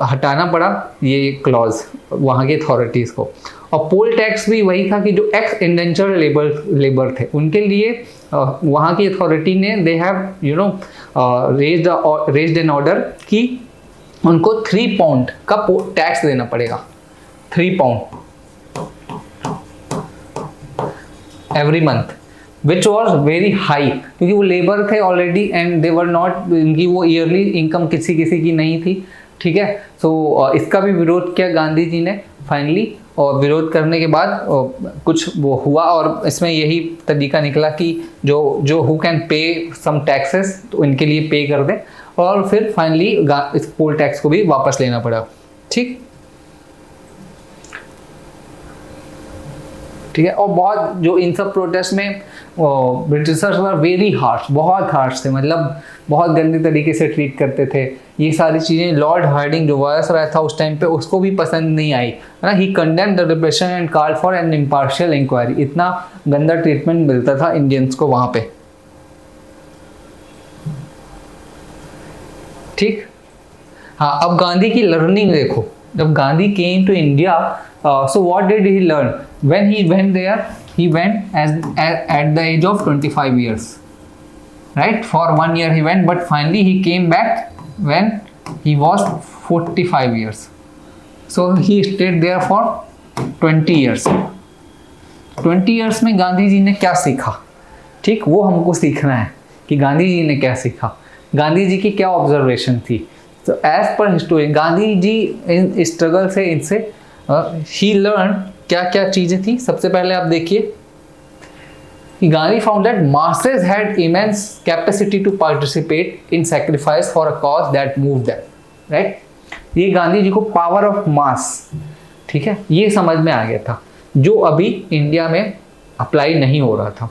हटाना पड़ा, ये क्लॉज वहाँ की अथॉरिटीज़ को। और पोल टैक्स भी वही था कि जो एक्स इंडेंचर लेबर थे उनके लिए वहाँ की अथॉरिटी ने they have you know raised an order कि उनको 3 पाउंड का टैक्स देना पड़ेगा, 3 pound every month, which was very high, क्योंकि वो लेबर थे already and they were not, इनकी वो ईयरली इनकम किसी की नहीं थी, ठीक है। सो इसका भी विरोध किया गांधी जी ने फाइनली, और विरोध करने के बाद कुछ वो हुआ और इसमें यही तरीका निकला कि जो who can pay some taxes तो इनके लिए पे कर दे, और फिर फाइनली इस पोल टैक्स को भी वापस लेना पड़ा, ठीक है। और बहुत जो इन सब प्रोटेस्ट में ब्रिटिशर्स वर वेरी हार्श, बहुत हार्श थे, मतलब बहुत गंदे तरीके से ट्रीट करते थे। ये सारी चीज़ें लॉर्ड हार्डिंग जो वायसराय था उस टाइम पे उसको भी पसंद नहीं आई, है ना। He condemned the repression and called for an impartial inquiry. इतना गंदा ट्रीटमेंट मिलता था इंडियंस को वहाँ पे, ठीक। हाँ, अब गांधी की लर्निंग देखो। जब Gandhi came to India, so what did he learn? When he went there, he went at the age of 25 years. right? For 1 year he went, but finally he came back when he was 45 years. So he stayed there for 20 years. 20 years में गांधी जी ने क्या सीखा, ठीक, वो हमको सीखना है कि गांधी जी ने क्या सीखा, गांधी जी की क्या ऑब्जर्वेशन थी. तो as per historian Gandhi ji in struggle से इनसे ही लर्न क्या क्या चीज़ें थी. सबसे पहले आप देखिए Gandhi found that masses had immense capacity to participate in sacrifice for a cause that moved them, right? ये गांधी जी को पावर ऑफ मास, ठीक है, ये समझ में आ गया था जो अभी इंडिया में अप्लाई नहीं हो रहा था.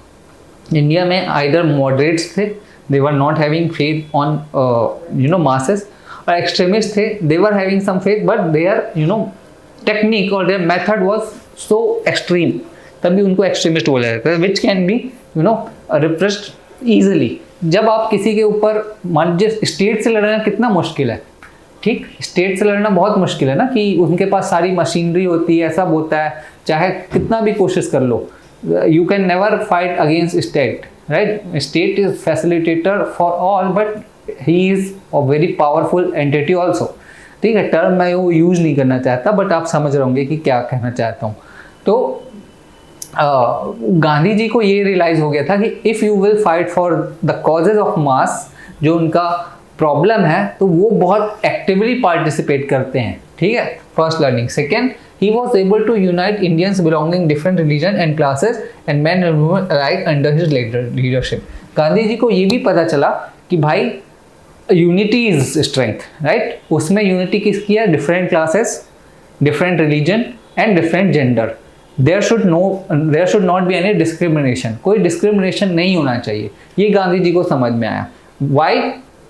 इंडिया में आइदर मॉडरेट्स थे, they were not having faith on masses, और एक्सट्रीमिस्ट थे, they were having some faith but their technique और their method was so extreme, तभी उनको एक्सट्रीमिस्ट बोला जाता है, which can be repressed easily. जब आप किसी के ऊपर मान लीजिए स्टेट से लड़ना कितना मुश्किल है, ठीक, स्टेट से लड़ना बहुत मुश्किल है ना, कि उनके पास सारी मशीनरी होती है, सब होता है, चाहे कितना भी कोशिश कर लो, you can never fight against state, right? State is facilitator for all but he is a very powerful entity also. ठीक है, टर्म मैं वो यूज नहीं करना चाहता बट आप समझ रहे होंगे कि क्या कहना चाहता हूँ. तो गांधी जी को ये रियलाइज हो गया था कि if you will fight for the causes of mass, जो उनका प्रॉब्लम है, तो वो बहुत एक्टिवली पार्टिसिपेट करते हैं. ठीक है, first learning. Second, he was able to unite Indians belonging different religion and classes and men and women alike under his leadership. Gandhi ji को ये भी पता चला कि भाई यूनिटी इज स्ट्रेंथ, राइट? उसमें यूनिटी किसकी है? Different classes, different religion and different gender. There should not be any discrimination. कोई डिस्क्रिमिनेशन नहीं होना चाहिए. ये गांधी जी को समझ में आया. वाई?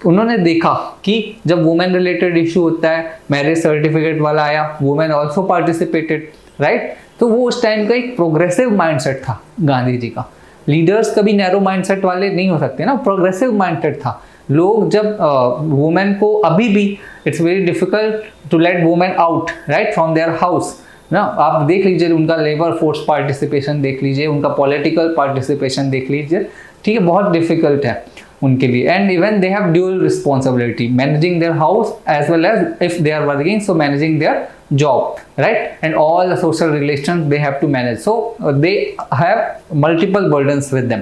उन्होंने देखा कि जब वुमेन रिलेटेड इशू होता है, मैरिज सर्टिफिकेट वाला आया, वुमेन ऑल्सो पार्टिसिपेटेड, राइट? तो वो उस टाइम का एक प्रोग्रेसिव माइंडसेट था गांधी जी का. लीडर्स कभी नैरो माइंडसेट वाले नहीं हो सकते ना, प्रोग्रेसिव माइंडसेट था. लोग जब वुमेन को, अभी भी it's very difficult to let women out, right, from their house ना. आप देख लीजिए उनका लेबर फोर्स पार्टिसिपेशन देख लीजिए, उनका पॉलिटिकल पार्टिसिपेशन देख लीजिए, ठीक है, बहुत डिफिकल्ट है उनके लिए. And even they have dual responsibility, managing their house as well as if they are working, so managing their job, right, and all the social relations they have to manage. So they have multiple burdens with them.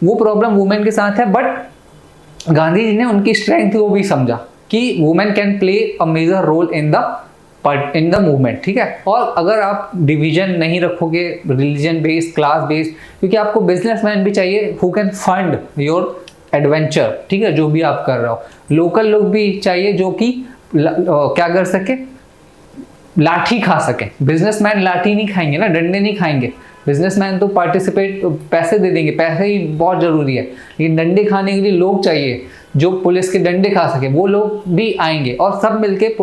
वो problem women के साथ है, but Gandhi जी ने उनकी strength को भी समझा कि women can play a major role in the movement. ठीक है, और अगर आप डिवीजन नहीं रखोगे रिलीजन बेस्ड, क्लास बेस्ड, क्योंकि आपको बिजनेसमैन भी चाहिए who can fund your adventure, ठीक है, जो भी आप कर रहे हो. लोकल लोग भी चाहिए जो कि क्या कर सके, लाठी खा सके. बिजनेसमैन लाठी नहीं खाएंगे ना, डंडे नहीं खाएंगे. बिजनेसमैन तो पार्टिसिपेट, पैसे दे देंगे, पैसे ही बहुत जरूरी है, लेकिन डंडे खाने के लिए लोग चाहिए जो पुलिस के डंडे खा सके. वो लोग भी आएंगे और सब मिलके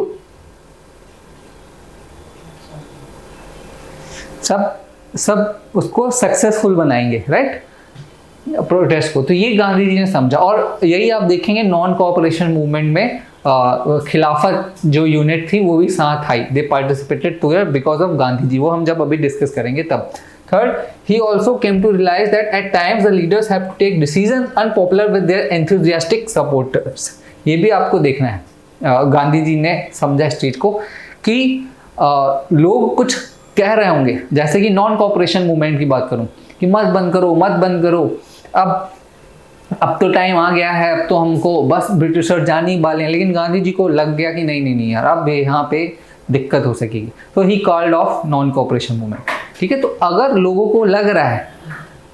सब उसको सक्सेसफुल बनाएंगे, राइट, प्रोटेस्ट को. तो ये गांधी जी ने समझा, और यही आप देखेंगे नॉन कोऑपरेशन मूवमेंट में खिलाफत जो यूनिट थी वो भी साथ आई. They participated together because of Gandhi ji. वो हम जब अभी डिस्कस करेंगे तब. Third, he also came to realize that at times the leaders have to take decision unpopular with their enthusiastic supporters. ये भी आपको देखना है. गांधी जी ने समझा इस चीज को कि लोग कुछ कह रहे होंगे, जैसे कि नॉन कोऑपरेशन मूवमेंट की बात करूं कि मत बंद करो, मत बंद करो, अब तो टाइम आ गया है, अब तो हमको बस ब्रिटिशर जान ही वाले हैं. लेकिन गांधी जी को लग गया कि नहीं यार, अब यहाँ पे दिक्कत हो सकेगी. तो he called off non cooperation movement. ठीक है, तो अगर लोगों को लग रहा है,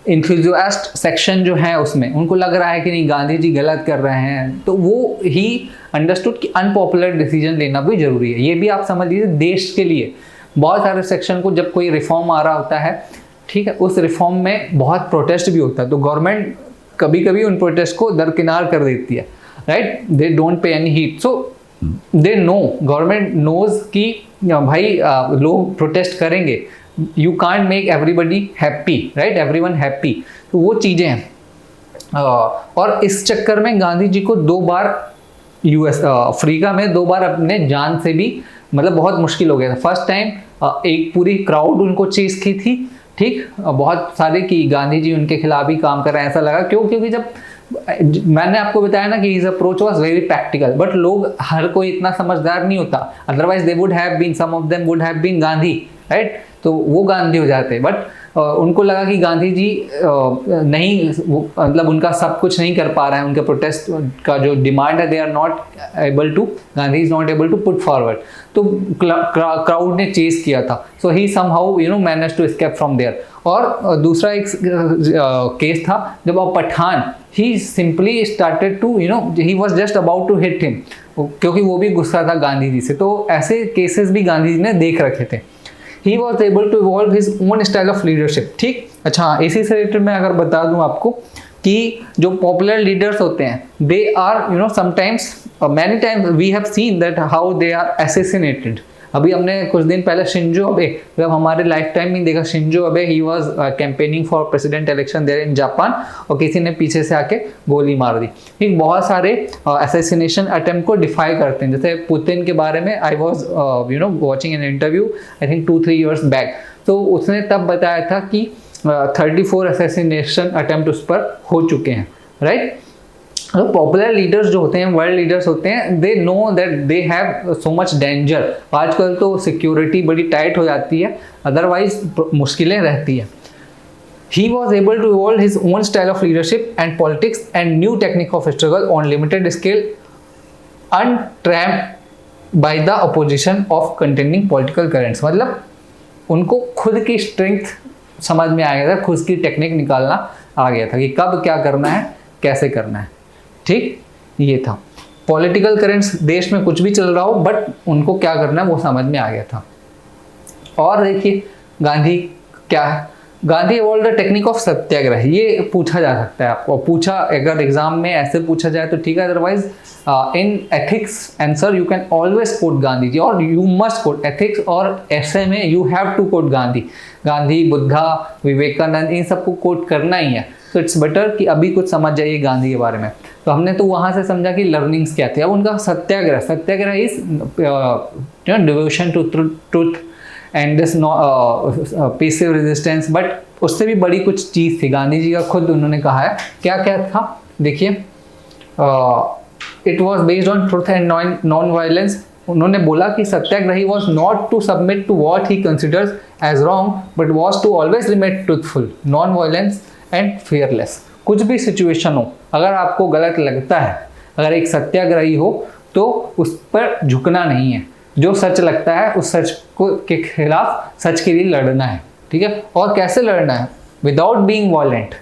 इंथुजियास्ट सेक्शन जो है उसमें उनको लग रहा है कि नहीं गांधी जी गलत कर रहे हैं, तो वो ही अंडरस्टूड कि अनपॉपुलर डिसीजन लेना भी जरूरी है. ये भी आप समझ लीजिए देश के लिए. बहुत सारे सेक्शन को जब कोई रिफॉर्म आ रहा होता है, ठीक है, उस रिफॉर्म में बहुत प्रोटेस्ट भी होता है, तो गवर्नमेंट कभी कभी उन प्रोटेस्ट को दरकिनार कर देती है, right. They don't pay any heed. So they know, government knows कि भाई लोग प्रोटेस्ट करेंगे, you can't make everybody happy, right, everyone happy. तो वो चीज़ें हैं. और इस चक्कर में गांधी जी को 2 बार अफ्रीका में 2 बार अपने जान से भी मतलब बहुत मुश्किल हो गया था. फर्स्ट टाइम एक पूरी क्राउड उनको चेस की थी, ठीक, बहुत सारे कि गांधी जी उनके खिलाफ ही काम कर रहे हैं, ऐसा लगा. क्यों? क्योंकि जब मैंने आपको बताया ना कि his approach was very practical, but लोग हर कोई इतना समझदार नहीं होता, otherwise they would have been, some of them would have been Gandhi, right? तो वो गांधी हो जाते, बट उनको लगा कि गांधी जी नहीं, मतलब उनका सब कुछ नहीं कर पा रहे हैं, उनके प्रोटेस्ट का जो डिमांड है they are not able to, Gandhi is not able to put forward. तो क्राउड ने चेस किया था, so he somehow manage to escape from there. और दूसरा एक केस था जब Pathan, he simply started to he was just about to hit him, क्योंकि वो भी गुस्सा था गांधी जी से। तो ऐसे केसेस भी गांधी जी ने देख रखे थे। He was able to evolve his own style of leadership, ठीक। अच्छा, इसी से रिलेटेड मैं अगर बता दूं आपको कि जो पॉपुलर लीडर्स होते हैं they are sometimes, many times we have seen that how they are assassinated. अभी हमने कुछ दिन पहले शिंजो अबे, जब हमारे लाइफ टाइम में देखा, Shinzo Abe he was campaigning for president election there in Japan, और किसी ने पीछे से आके गोली मार दी। ठीक, बहुत सारे असैसिनेशन अटेम्प्ट को डिफाई करते हैं। जैसे पुतिन के बारे में I was watching an interview I think 2-3 years back, तो उसने तब बताया था कि 34 असैसिनेशन अटेम्प्ट उस पर हो चुके हैं, राइट। तो पॉपुलर लीडर्स जो होते हैं, वर्ल्ड लीडर्स होते हैं, they know that they have so much danger. आजकल तो सिक्योरिटी बड़ी टाइट हो जाती है, अदरवाइज मुश्किलें रहती है। He was able to evolve his own style of leadership and politics and new technique of struggle on limited scale, untrammeled by the opposition of contending political currents। मतलब उनको खुद की स्ट्रेंथ समझ में आ गया था, खुद की टेक्निक निकालना आ गया था कि कब क्या करना है, कैसे करना है। ठीक, ये था। पॉलिटिकल करेंट्स देश में कुछ भी चल रहा हो, बट उनको क्या करना है वो समझ में आ गया था। और देखिए गांधी क्या है, Gandhi evolve the technique of satyagraha. ये पूछा जा सकता है आपको, पूछा अगर एग्जाम में ऐसे पूछा जाए तो ठीक है, otherwise in ethics answer you can always quote Gandhi ji, और यू मस्ट कोट एथिक्स और ऐसे में you have to quote Gandhi. Gandhi, Buddha, Vivekananda, इन सबको कोट करना ही है। तो इट्स बेटर कि अभी कुछ समझ जाइए गांधी के बारे में। तो हमने तो वहाँ से समझा कि लर्निंग्स क्या थे। अब उनका satyagraha, satyagraha is devotion to truth and this passive resistance, but उससे भी बड़ी कुछ चीज़ थी। गांधी जी का खुद उन्होंने कहा है, क्या क्या था देखिए, it was based on truth and non violence. उन्होंने बोला कि satyagrahi was not to submit to what he considers as wrong, but was to always remain truthful, non violence and fearless. कुछ भी सिचुएशन हो, अगर आपको गलत लगता है, अगर एक सत्याग्रही हो तो उस पर झुकना नहीं है। जो सच लगता है उस सच को के खिलाफ सच के लिए लड़ना है, ठीक है। और कैसे लड़ना है? विदाउट बीइंग वायलेंट,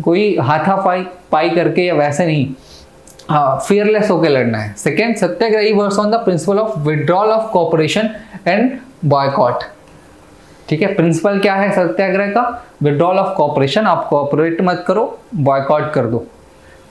कोई हाथापाई करके या वैसे नहीं, फियरलेस होकर लड़ना है। Second, satyagrahi works on the principle of withdrawal of cooperation and boycott. ठीक है, प्रिंसिपल क्या है सत्याग्रह का? विड्रॉल ऑफ कोऑपरेशन, आप कोऑपरेट मत करो, बॉयकॉट कर दो।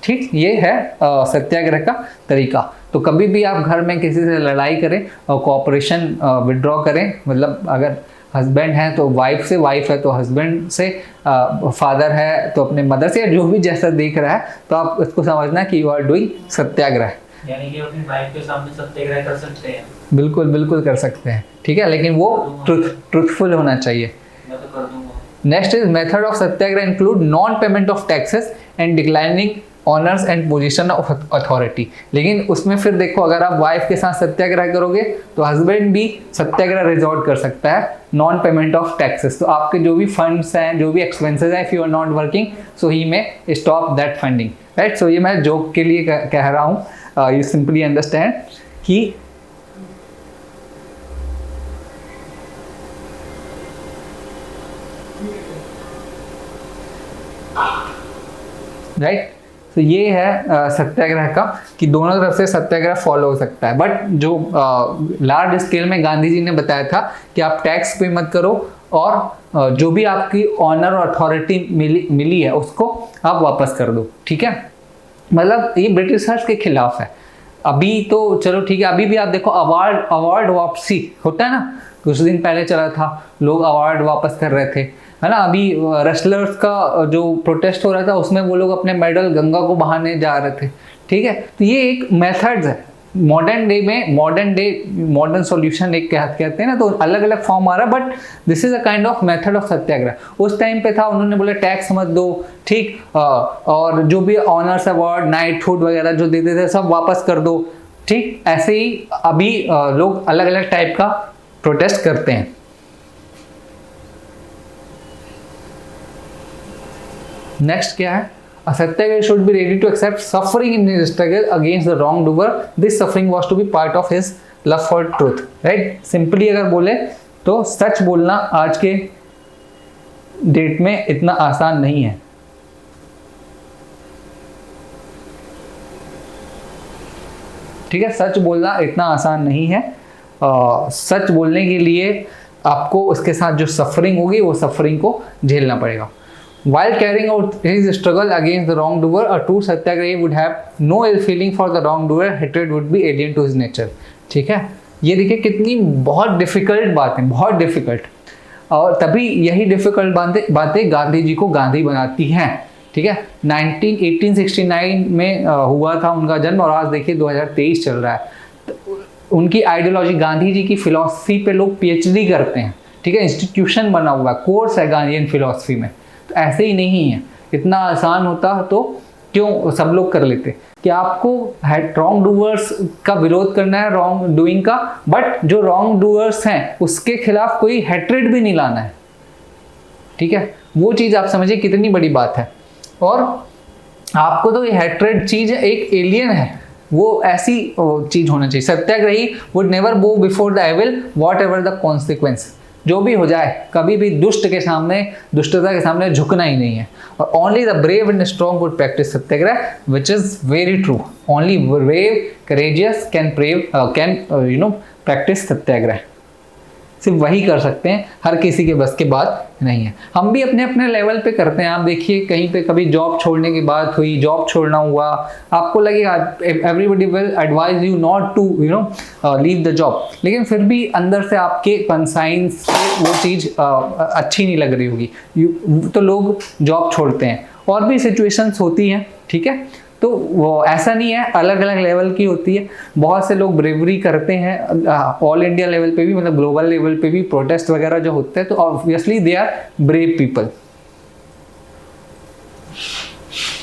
ठीक, ये है सत्याग्रह का तरीका। तो कभी भी आप घर में किसी से लड़ाई करें और कोऑपरेशन विड्रॉ करें, मतलब अगर हस्बैंड है तो वाइफ से, वाइफ है तो हस्बैंड से, फादर है तो अपने मदर से, या जो भी जैसा देख रहा है, तो आप इसको समझना कि यू आर डूइंग सत्याग्रह। यानी कि अपनी वाइफ के सामने सत्याग्रह कर सकते हैं? बिल्कुल बिल्कुल कर सकते हैं, ठीक है, लेकिन वो ट्रुथफुल होना चाहिए। मैं तो कर दूंगा। Next is method of Satyagraha include non payment of taxes and declining honours and position of authority. लेकिन उसमें फिर देखो, अगर आप वाइफ के साथ सत्याग्रह करोगे तो हस्बैंड भी सत्याग्रह रिजॉर्ट कर सकता है, नॉन पेमेंट ऑफ टैक्सेस। तो आपके जो भी फंड्स हैं, जो भी एक्सपेंसेस हैं, if you are not working, so he may stop that funding, right. So ये मैं जोक के लिए कह रहा हूँ, यू सिंपली अंडरस्टैंड कि राइट। तो ये है सत्याग्रह का, कि दोनों तरफ से सत्याग्रह फॉलो हो सकता है। बट जो लार्ज स्केल में गांधी जी ने बताया था कि आप टैक्स पे मत करो, और जो भी आपकी ऑनर और अथॉरिटी मिली है उसको आप वापस कर दो, ठीक है। मतलब ये ब्रिटिशर्स के खिलाफ है। अभी तो चलो ठीक है, अभी भी आप देखो अवार्ड वापसी होता है ना, कुछ दिन पहले चला था, लोग अवार्ड वापस कर रहे थे, है ना। अभी रेसलर्स का जो प्रोटेस्ट हो रहा था उसमें वो लोग अपने मेडल गंगा को बहाने जा रहे थे, ठीक है। तो ये एक मेथड्स है, मॉडर्न सॉल्यूशन एक कहते हैं ना, तो अलग अलग फॉर्म आ रहा है, but this is a kind of method of satyagraha. उस टाइम पे था, उन्होंने बोला टैक्स मत दो, ठीक, और जो भी ऑनर्स अवार्ड, नाइटहुड वगैरह जो देते थे सब वापस कर दो, ठीक। ऐसे ही अभी लोग अलग अलग टाइप का प्रोटेस्ट करते हैं। नेक्स्ट क्या है? A satyagrahi should be ready to accept suffering in his struggle against the wrongdoer. This suffering was to be part of his love for truth. Right? Simply अगर बोले तो सच बोलना आज के डेट में इतना आसान नहीं है। ठीक है, सच बोलना इतना आसान नहीं है। सच बोलने के लिए आपको उसके साथ जो सफरिंग होगी वो सफरिंग को झेलना पड़ेगा। While carrying out his struggle against the wrongdoer, a true satyagrahi would have no ill feeling for the wrongdoer. Hatred would be alien to his nature. ठीक है, ये देखिए कितनी बहुत डिफिकल्ट बात है, बहुत डिफिकल्ट, और तभी यही डिफिकल्ट बातें गांधी जी को गांधी बनाती हैं। ठीक है, 1869 में हुआ था उनका जन्म, और आज देखिए 2023 चल रहा है। उनकी आइडियोलॉजी, गांधी जी की फिलॉसफी पे लोग पीएचडी करते हैं। ठीक है, इंस्टीट्यूशन बना हुआ है, कोर्स है गांधीयन फिलॉसफी में। तो ऐसे ही नहीं है, इतना आसान होता तो क्यों सब लोग कर लेते। कि आपको रॉन्ग डूअर्स का विरोध करना है, रॉन्ग डूइंग का, बट जो रॉन्ग डूअर्स हैं उसके खिलाफ कोई हैट्रेड भी नहीं लाना है। ठीक है, वो चीज़ आप समझिए कितनी बड़ी बात है। और आपको तो ये हैट्रेड चीज़ एक एलियन है, वो ऐसी चीज़ होना चाहिए। Satyagrahi would never go before the evil whatever the consequence. जो भी हो जाए, कभी भी दुष्ट के सामने, दुष्टता के सामने झुकना ही नहीं है। और only the brave and strong would practice satyagraha, which is very true. Only brave courageous can practice satyagraha. सिर्फ वही कर सकते हैं, हर किसी के बस की बात नहीं है। हम भी अपने अपने लेवल पे करते हैं। आप देखिए कहीं पे कभी जॉब छोड़ने की बात हुई, जॉब छोड़ना हुआ, आपको लगेगा everybody will advise you not to leave the job, लेकिन फिर भी अंदर से आपके कंसाइंस से वो चीज़ अच्छी नहीं लग रही होगी, तो लोग जॉब छोड़ते हैं। और भी सिचुएशंस होती हैं, ठीक है, तो वो ऐसा नहीं है, अलग अलग लेवल की होती है। बहुत से लोग ब्रेवरी करते हैं ऑल इंडिया लेवल पे भी, मतलब ग्लोबल लेवल पे भी प्रोटेस्ट वगैरह जो होते हैं, तो obviously they are brave people.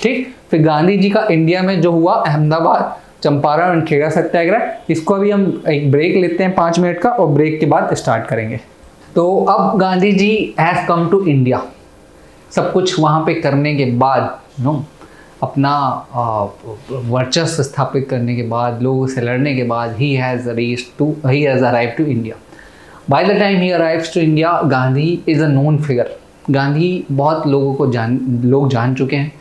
ठीक, फिर गांधी जी का इंडिया में जो हुआ, अहमदाबाद, चंपारण और खेड़ा सत्याग्रह, इसको अभी हम एक ब्रेक लेते हैं 5 मिनट का, और ब्रेक के बाद स्टार्ट करेंगे। तो अब Gandhi ji has come to India. सब कुछ वहाँ पे करने के बाद, अपना वर्चस्व स्थापित करने के बाद, लोगों से लड़ने के बाद, he has arrived to India. By the time he arrives to India, Gandhi is a known figure. Gandhi बहुत लोगों को लोग जान चुके हैं।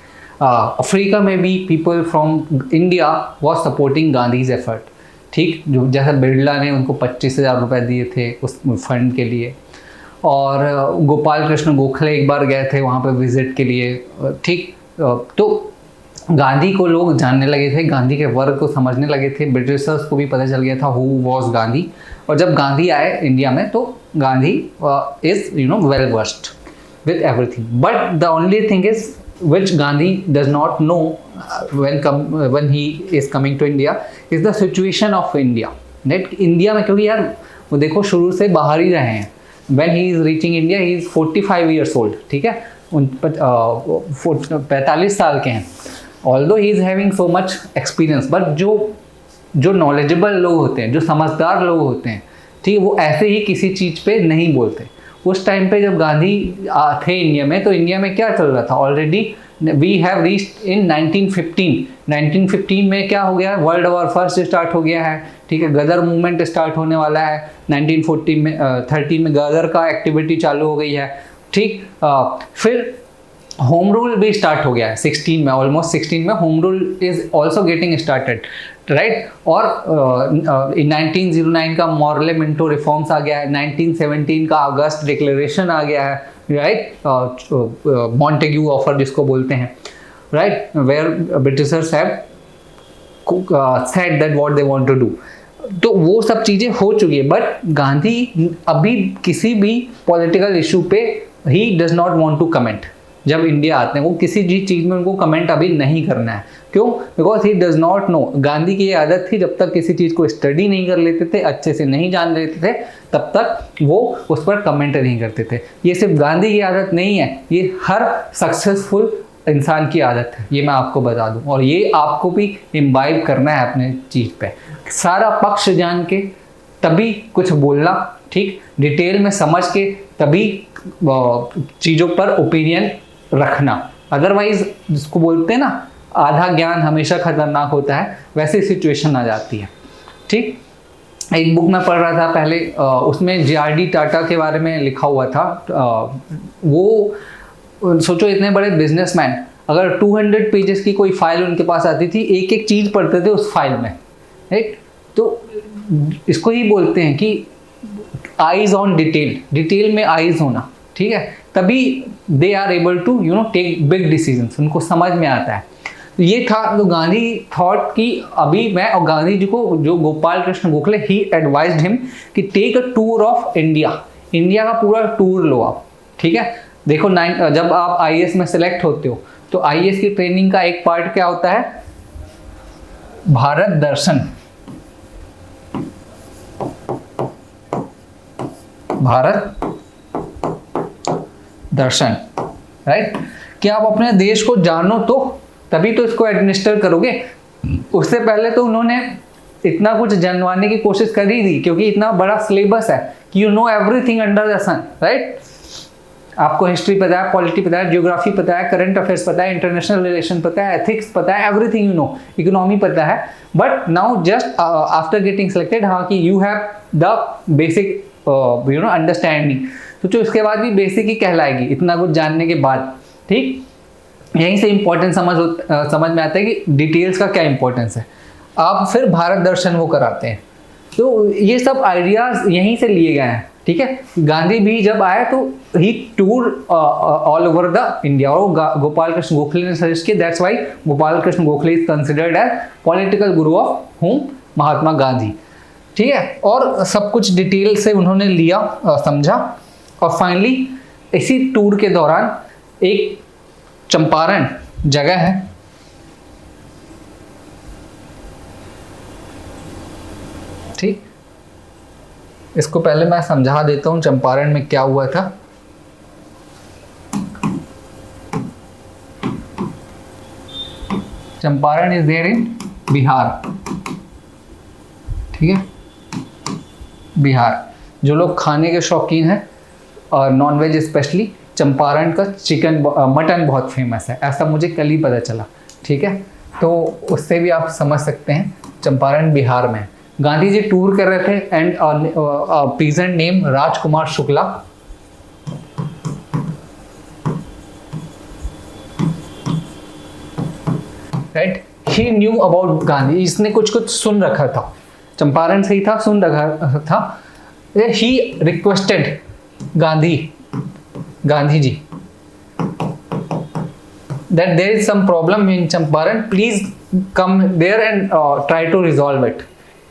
अफ्रीका में भी people from India was supporting Gandhi's effort. ठीक, जो जैसा बिरला ने उनको 25,000 रुपये दिए थे उस फंड के लिए, और गोपाल कृष्ण गोखले एक बार गए थे वहाँ पर विजिट के लिए। ठीक, तो गांधी को लोग जानने लगे थे, गांधी के वर्क को समझने लगे थे, ब्रिटिशर्स को भी पता चल गया था हु वॉज गांधी। और जब गांधी आए इंडिया में, तो Gandhi is well versed with everything, but the only thing is which Gandhi does not know when he is coming to India is the situation of India. Right? India में, क्योंकि यार वो देखो शुरू से बाहर ही रहे हैं। When he is reaching India, he is 45 years old. ठीक है, 45 साल के हैं। Although he is having so much experience, but जो knowledgeable लोग होते हैं, जो समझदार लोग होते हैं, ठीक है, वो ऐसे ही किसी चीज़ पे नहीं बोलते। उस टाइम पे जब गांधी थे इंडिया में, तो इंडिया में क्या चल रहा था? Already we have reached in 1915 में क्या हो गया? वर्ल्ड वॉर फर्स्ट स्टार्ट हो गया है। ठीक है, गदर मूवमेंट स्टार्ट होने वाला है 1914 में, 13 में गदर का एक्टिविटी चालू हो गई है। ठीक, फिर होम रूल भी स्टार्ट हो गया है 16 में, ऑलमोस्ट 16 में home rule is also getting started, right. और 1909 का मॉरले मिंटो रिफॉर्म्स आ गया है, 1917 का अगस्त डिक्लेरेशन आ गया है, राइट, मॉन्टेग्यू ऑफर जिसको बोलते हैं, right, where Britishers have said that what they want to do. तो वो सब चीज़ें हो चुकी है, बट गांधी अभी किसी भी पॉलिटिकल इशू पे he does not want to comment, जब इंडिया आते हैं, वो किसी भी चीज़ में उनको कमेंट अभी नहीं करना है। क्यों? Because he does not know. Gandhi की ये आदत थी, जब तक किसी चीज़ को स्टडी नहीं कर लेते थे, अच्छे से नहीं जान लेते थे, तब तक वो उस पर कमेंट नहीं करते थे। ये सिर्फ गांधी की आदत नहीं है, ये हर सक्सेसफुल इंसान की आदत है, ये मैं आपको बता दूं। और ये आपको भी इम्बाइब करना है अपने चीज़ पे, सारा पक्ष जान के तभी कुछ बोलना, ठीक, डिटेल में समझ के तभी चीज़ों पर ओपिनियन रखना। अदरवाइज जिसको बोलते हैं ना, आधा ज्ञान हमेशा खतरनाक होता है, वैसी सिचुएशन आ जाती है। ठीक, एक बुक में पढ़ रहा था पहले, उसमें JRD टाटा के बारे में लिखा हुआ था। वो सोचो, इतने बड़े बिजनेसमैन, अगर 200 पेजेस की कोई फाइल उनके पास आती थी, एक एक चीज़ पढ़ते थे उस फाइल में, राइट। तो इसको ही बोलते हैं कि आईज ऑन डिटेल, डिटेल में आईज होना, ठीक है, तभी they are able to take big decisions, उनको समझ में आता है। तो ये था, तो गांधी थॉट कि अभी मैं, और गांधी जी को जो Gopal Krishna Gokhale, he advised him कि take a tour of India, India का पूरा टूर लो आप, ठीक है। देखो, जब आप IAS में सेलेक्ट होते हो तो IAS की ट्रेनिंग का एक पार्ट क्या होता है? भारत दर्शन, भारत दर्शन, राइट। कि आप अपने देश को जानो तो तभी तो इसको एडमिनिस्टर करोगे। उससे पहले तो उन्होंने इतना कुछ जानवाने की कोशिश कर ही दी, क्योंकि इतना बड़ा सिलेबस है कि you know everything under the sun, right. आपको हिस्ट्री पता है, पॉलिटी पता है, ज्योग्राफी पता है, करंट अफेयर्स पता है, इंटरनेशनल रिलेशन पता है, एथिक्स पता है, एवरीथिंग यू नो, इकोनॉमी पता है। But now just after getting selected, हाँ, कि you have the basic understanding. तो जो इसके बाद भी बेसिक ही कहलाएगी, इतना कुछ जानने के बाद, ठीक। यहीं से इंपॉर्टेंस समझ में आता है कि डिटेल्स का क्या इंपॉर्टेंस है। आप फिर भारत दर्शन वो कराते हैं, तो ये सब आइडियाज यहीं से लिए गए हैं, ठीक है। गांधी भी जब आए तो he tour all over the India, और गोपाल कृष्ण गोखले ने सजेस्ट किया, that's why Gopal Krishna Gokhale is considered as political guru of him, Mahatma Gandhi, ठीक है। और सब कुछ डिटेल से उन्होंने लिया, समझा, और फाइनली इसी टूर के दौरान एक चंपारण जगह है, ठीक। इसको पहले मैं समझा देता हूं चंपारण में क्या हुआ था। Champaran is there in Bihar, ठीक है, बिहार। जो लोग खाने के शौकीन हैं और नॉनवेज स्पेशली, चंपारण का चिकन मटन बहुत फेमस है, ऐसा मुझे कल ही पता चला, ठीक है। तो उससे भी आप समझ सकते हैं चंपारण बिहार में। गांधी जी टूर कर रहे थे and present name Rajkumar Shukla, right. He knew about Gandhi, इसने कुछ कुछ सुन रखा था, चंपारण से ही था, सुन रखा था। He requested Gandhi ji that there is some problem in Champaran, please come there and try to resolve it,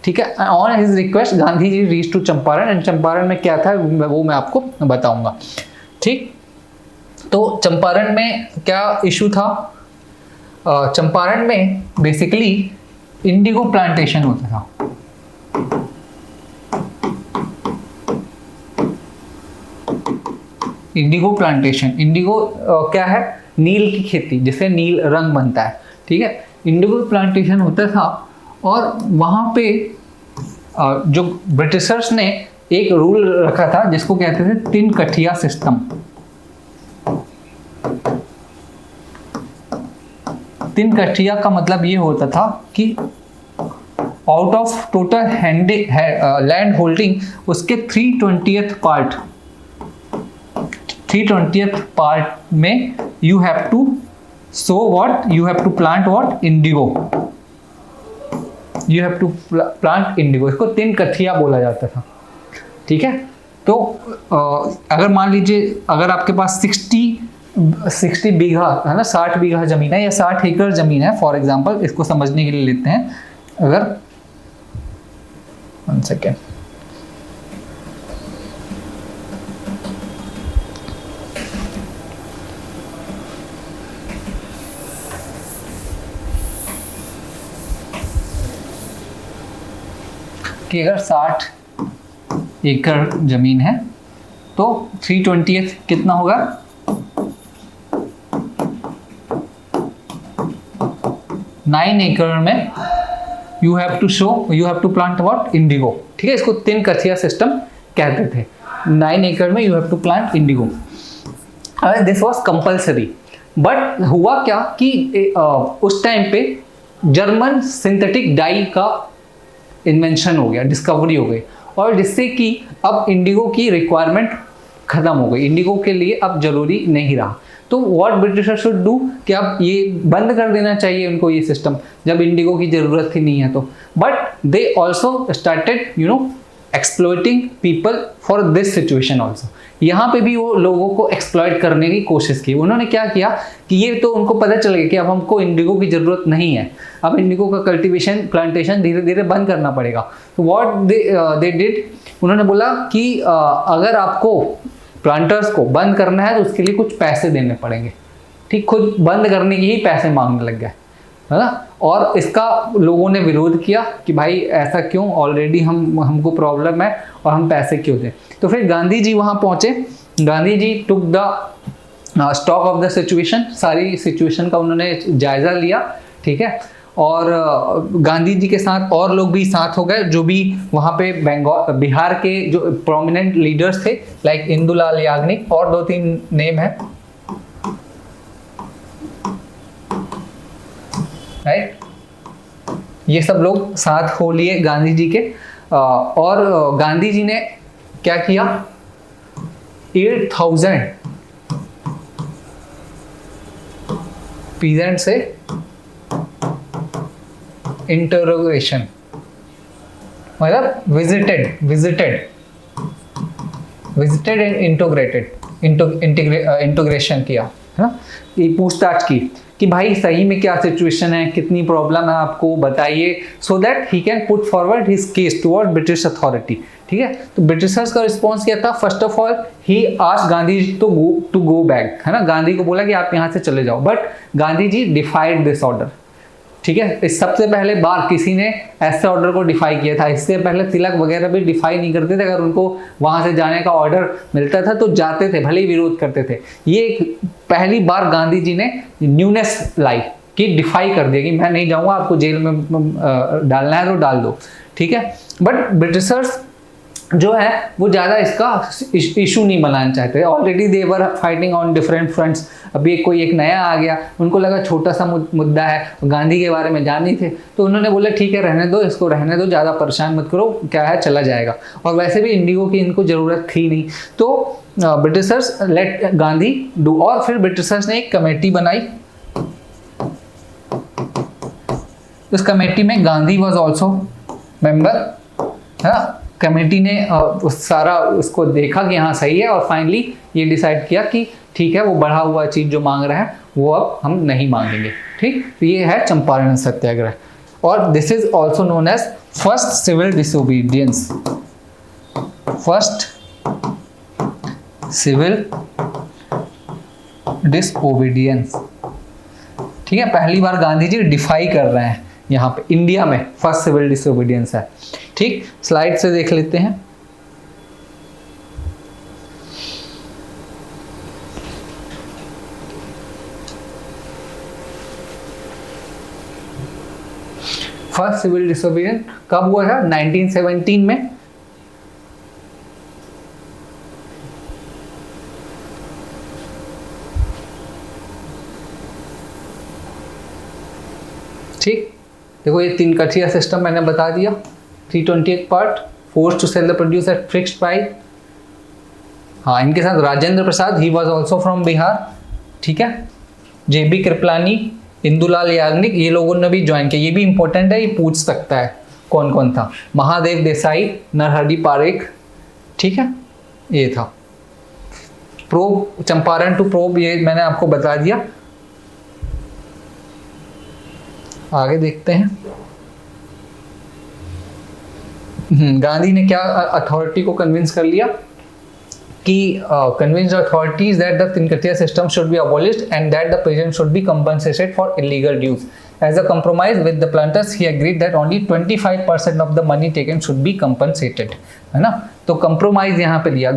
ठीक है। On his request Gandhi ji reached to Champaran, and Champaran में क्या था वो मैं आपको बताऊंगा, ठीक। तो चंपारण में क्या इशू था? चंपारण में बेसिकली इंडिगो प्लांटेशन होता था, इंडिगो प्लांटेशन। इंडिगो क्या है? नील की खेती, जिससे नील रंग बनता है, ठीक है। इंडिगो प्लांटेशन होता था, और वहाँ पे जो ब्रिटिशर्स ने एक रूल रखा था जिसको कहते थे 3 कठिया सिस्टम। 3 कठिया का मतलब ये होता था कि out of total land holding उसके 3/20 पार्ट में you have to sow what? You have to plant what? Indigo. You have to plant indigo. इसको 3 कठिया बोला जाता था, ठीक है। तो अगर मान लीजिए, अगर आपके पास 60 बीघा है ना, 60 बीघा जमीन है या 60 एकड़ जमीन है, फॉर एग्जांपल, इसको समझने के लिए लेते हैं। अगर 1 सेकेंड, कि अगर 60 एकड़ जमीन है तो 3/20 कितना होगा, 9 एकड़ में you have to plant what, indigo. ठीक है, इसको 3 कथिया सिस्टम कहते थे। 9 एकड़ में you have to plant indigo. This was compulsory, but हुआ क्या कि उस टाइम पे जर्मन सिंथेटिक डाई का इन्वेंशन हो गया, डिस्कवरी हो गई, और जिससे कि अब इंडिगो की रिक्वायरमेंट खत्म हो गई, इंडिगो के लिए अब जरूरी नहीं रहा। तो व्हाट ब्रिटिशर शुड डू कि अब ये बंद कर देना चाहिए उनको ये सिस्टम, जब इंडिगो की जरूरत ही नहीं है तो। But they also started exploiting people for this situation also. यहाँ पे भी वो लोगों को एक्सप्लॉइट करने की कोशिश की। उन्होंने क्या किया कि ये तो उनको पता चल गया कि अब हमको इंडिगो की ज़रूरत नहीं है, अब इंडिगो का कल्टीवेशन प्लांटेशन धीरे धीरे बंद करना पड़ेगा। तो व्हाट दे डिड, उन्होंने बोला कि अगर आपको प्लांटर्स को बंद करना है तो उसके लिए कुछ पैसे देने पड़ेंगे। ठीक, खुद बंद करने के ही पैसे मांगने लग गए, है ना। और इसका लोगों ने विरोध किया कि भाई ऐसा क्यों, ऑलरेडी हमको प्रॉब्लम है और हम पैसे क्यों दें। तो फिर गांधी जी वहाँ पहुँचे। Gandhi ji took the stock of the situation, सारी सिचुएशन का उन्होंने जायज़ा लिया। ठीक है, और गांधी जी के साथ और लोग भी साथ हो गए, जो भी वहाँ पे बिहार के जो प्रोमिनेंट लीडर्स थे, लाइक इंदुलाल याग्निक, और 2-3 नेम है, राइट। ये सब लोग साथ हो लिए गांधी जी के। और गांधी जी ने क्या किया, 8,000 पीजेंट से इंटरोगेशन, मतलब विजिटेड एंड इंटीग्रेशन किया, है ना। ये पूछताछ की कि भाई सही में क्या सिचुएशन है, कितनी प्रॉब्लम है, आपको बताइए, so that he can put forward his case toward British authority. ठीक है, तो ब्रिटिशर्स का रिस्पॉन्स क्या था, first of all he asked Gandhi ji to go back, है ना। गांधी को बोला कि आप यहाँ से चले जाओ, but Gandhi ji defied this order. ठीक है, इस सबसे पहले बार किसी ने ऐसे ऑर्डर को डिफाई किया था। इससे पहले तिलक वगैरह भी डिफाई नहीं करते थे, अगर उनको वहां से जाने का ऑर्डर मिलता था तो जाते थे, भले ही विरोध करते थे। ये पहली बार गांधी जी ने न्यूनेस लाई कि डिफाई कर दिया कि मैं नहीं जाऊंगा, आपको जेल में डालना है तो डाल दो। ठीक है, बट ब्रिटिशर्स जो है वो ज़्यादा इसका इशू नहीं बनाना चाहते। Already they were fighting on different fronts. अभी कोई एक नया आ गया, उनको लगा छोटा सा मुद्दा है, गांधी के बारे में जानी थे, तो उन्होंने बोला ठीक है रहने दो, इसको रहने दो, ज़्यादा परेशान मत करो, क्या है चला जाएगा। और वैसे भी इंडिगो की इनको ज़रूरत थी नहीं, तो ब्रिटिशर्स लेट गांधी डू। और फिर ब्रिटिशर्स ने एक कमेटी बनाई। उस कमेटी में गांधी वॉज ऑल्सो मेंबर, है ना। कमेटी ने सारा उसको देखा कि हाँ सही है, और फाइनली ये डिसाइड किया कि ठीक है, वो बढ़ा हुआ चीज़ जो मांग रहा है वो अब हम नहीं मांगेंगे। ठीक, तो ये है चंपारण सत्याग्रह, और this is also known as first civil disobedience. First civil disobedience. ठीक है, पहली बार गांधी जी डिफाई कर रहे हैं यहाँ पे इंडिया में, फर्स्ट सिविल डिसोबीडियंस है। ठीक, स्लाइड से देख लेते हैं। फर्स्ट सिविल डिसोबीडियंस कब हुआ था, 1917 में। ठीक, देखो ये 3 कठिया सिस्टम मैंने बता दिया। 328 part, force to sell the produce at fixed price. हाँ, इनके साथ Rajendra Prasad, he was also from Bihar. ठीक है, जेबी कृपलानी, इंदुलाल याग्निक, ये लोगों ने भी ज्वाइन किया। ये भी इंपॉर्टेंट है, ये पूछ सकता है कौन कौन था। महादेव देसाई, नरहरि पारेख। ठीक है, ये था। प्रोब, चंपारण टू प्रोब, ये मैंने आपको बता दिया। आगे देखते हैं। गांधी ने क्या अथॉरिटी को कन्विंस कर लिया कि convince the authorities that the Tinkatia system should be abolished and that the peasants should be compensated for illegal dues. As a compromise with the planters, he agreed that only 25% of the money taken should be compensated. है ना, तो compromise यहाँ पे लिया।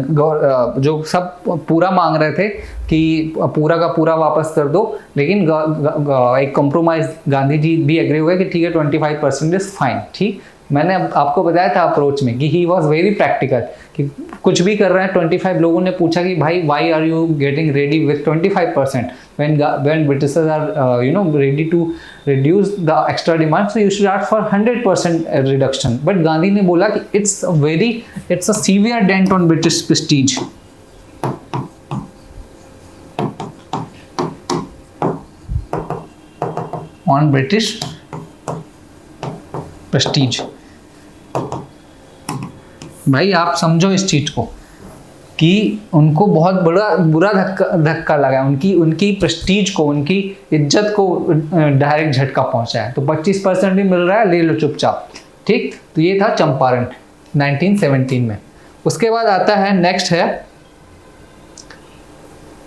जो सब पूरा मांग रहे थे कि पूरा का पूरा वापस कर दो, लेकिन एक कंप्रोमाइज गांधी जी भी एग्री हुए कि ठीक है 25% इज फाइन। ठीक, मैंने आपको बताया था अप्रोच में कि ही वॉज वेरी प्रैक्टिकल, कि कुछ भी कर रहे हैं। 25 लोगों ने पूछा कि भाई why are you getting ready with 25% when Britishers are ready to reduce the extra demand, so you should ask for 100% reduction. But Gandhi ने बोला कि it's a severe dent on British prestige. On British prestige. भाई आप समझो इस चीज को कि उनको बहुत बुरा धक्का लगा, उनकी प्रेस्टीज को, उनकी इज्जत को डायरेक्ट झटका पहुंचा है। तो 25% भी मिल रहा है, ले लो चुपचाप। ठीक, तो ये था चंपारण 1917 में। उसके बाद आता है, नेक्स्ट है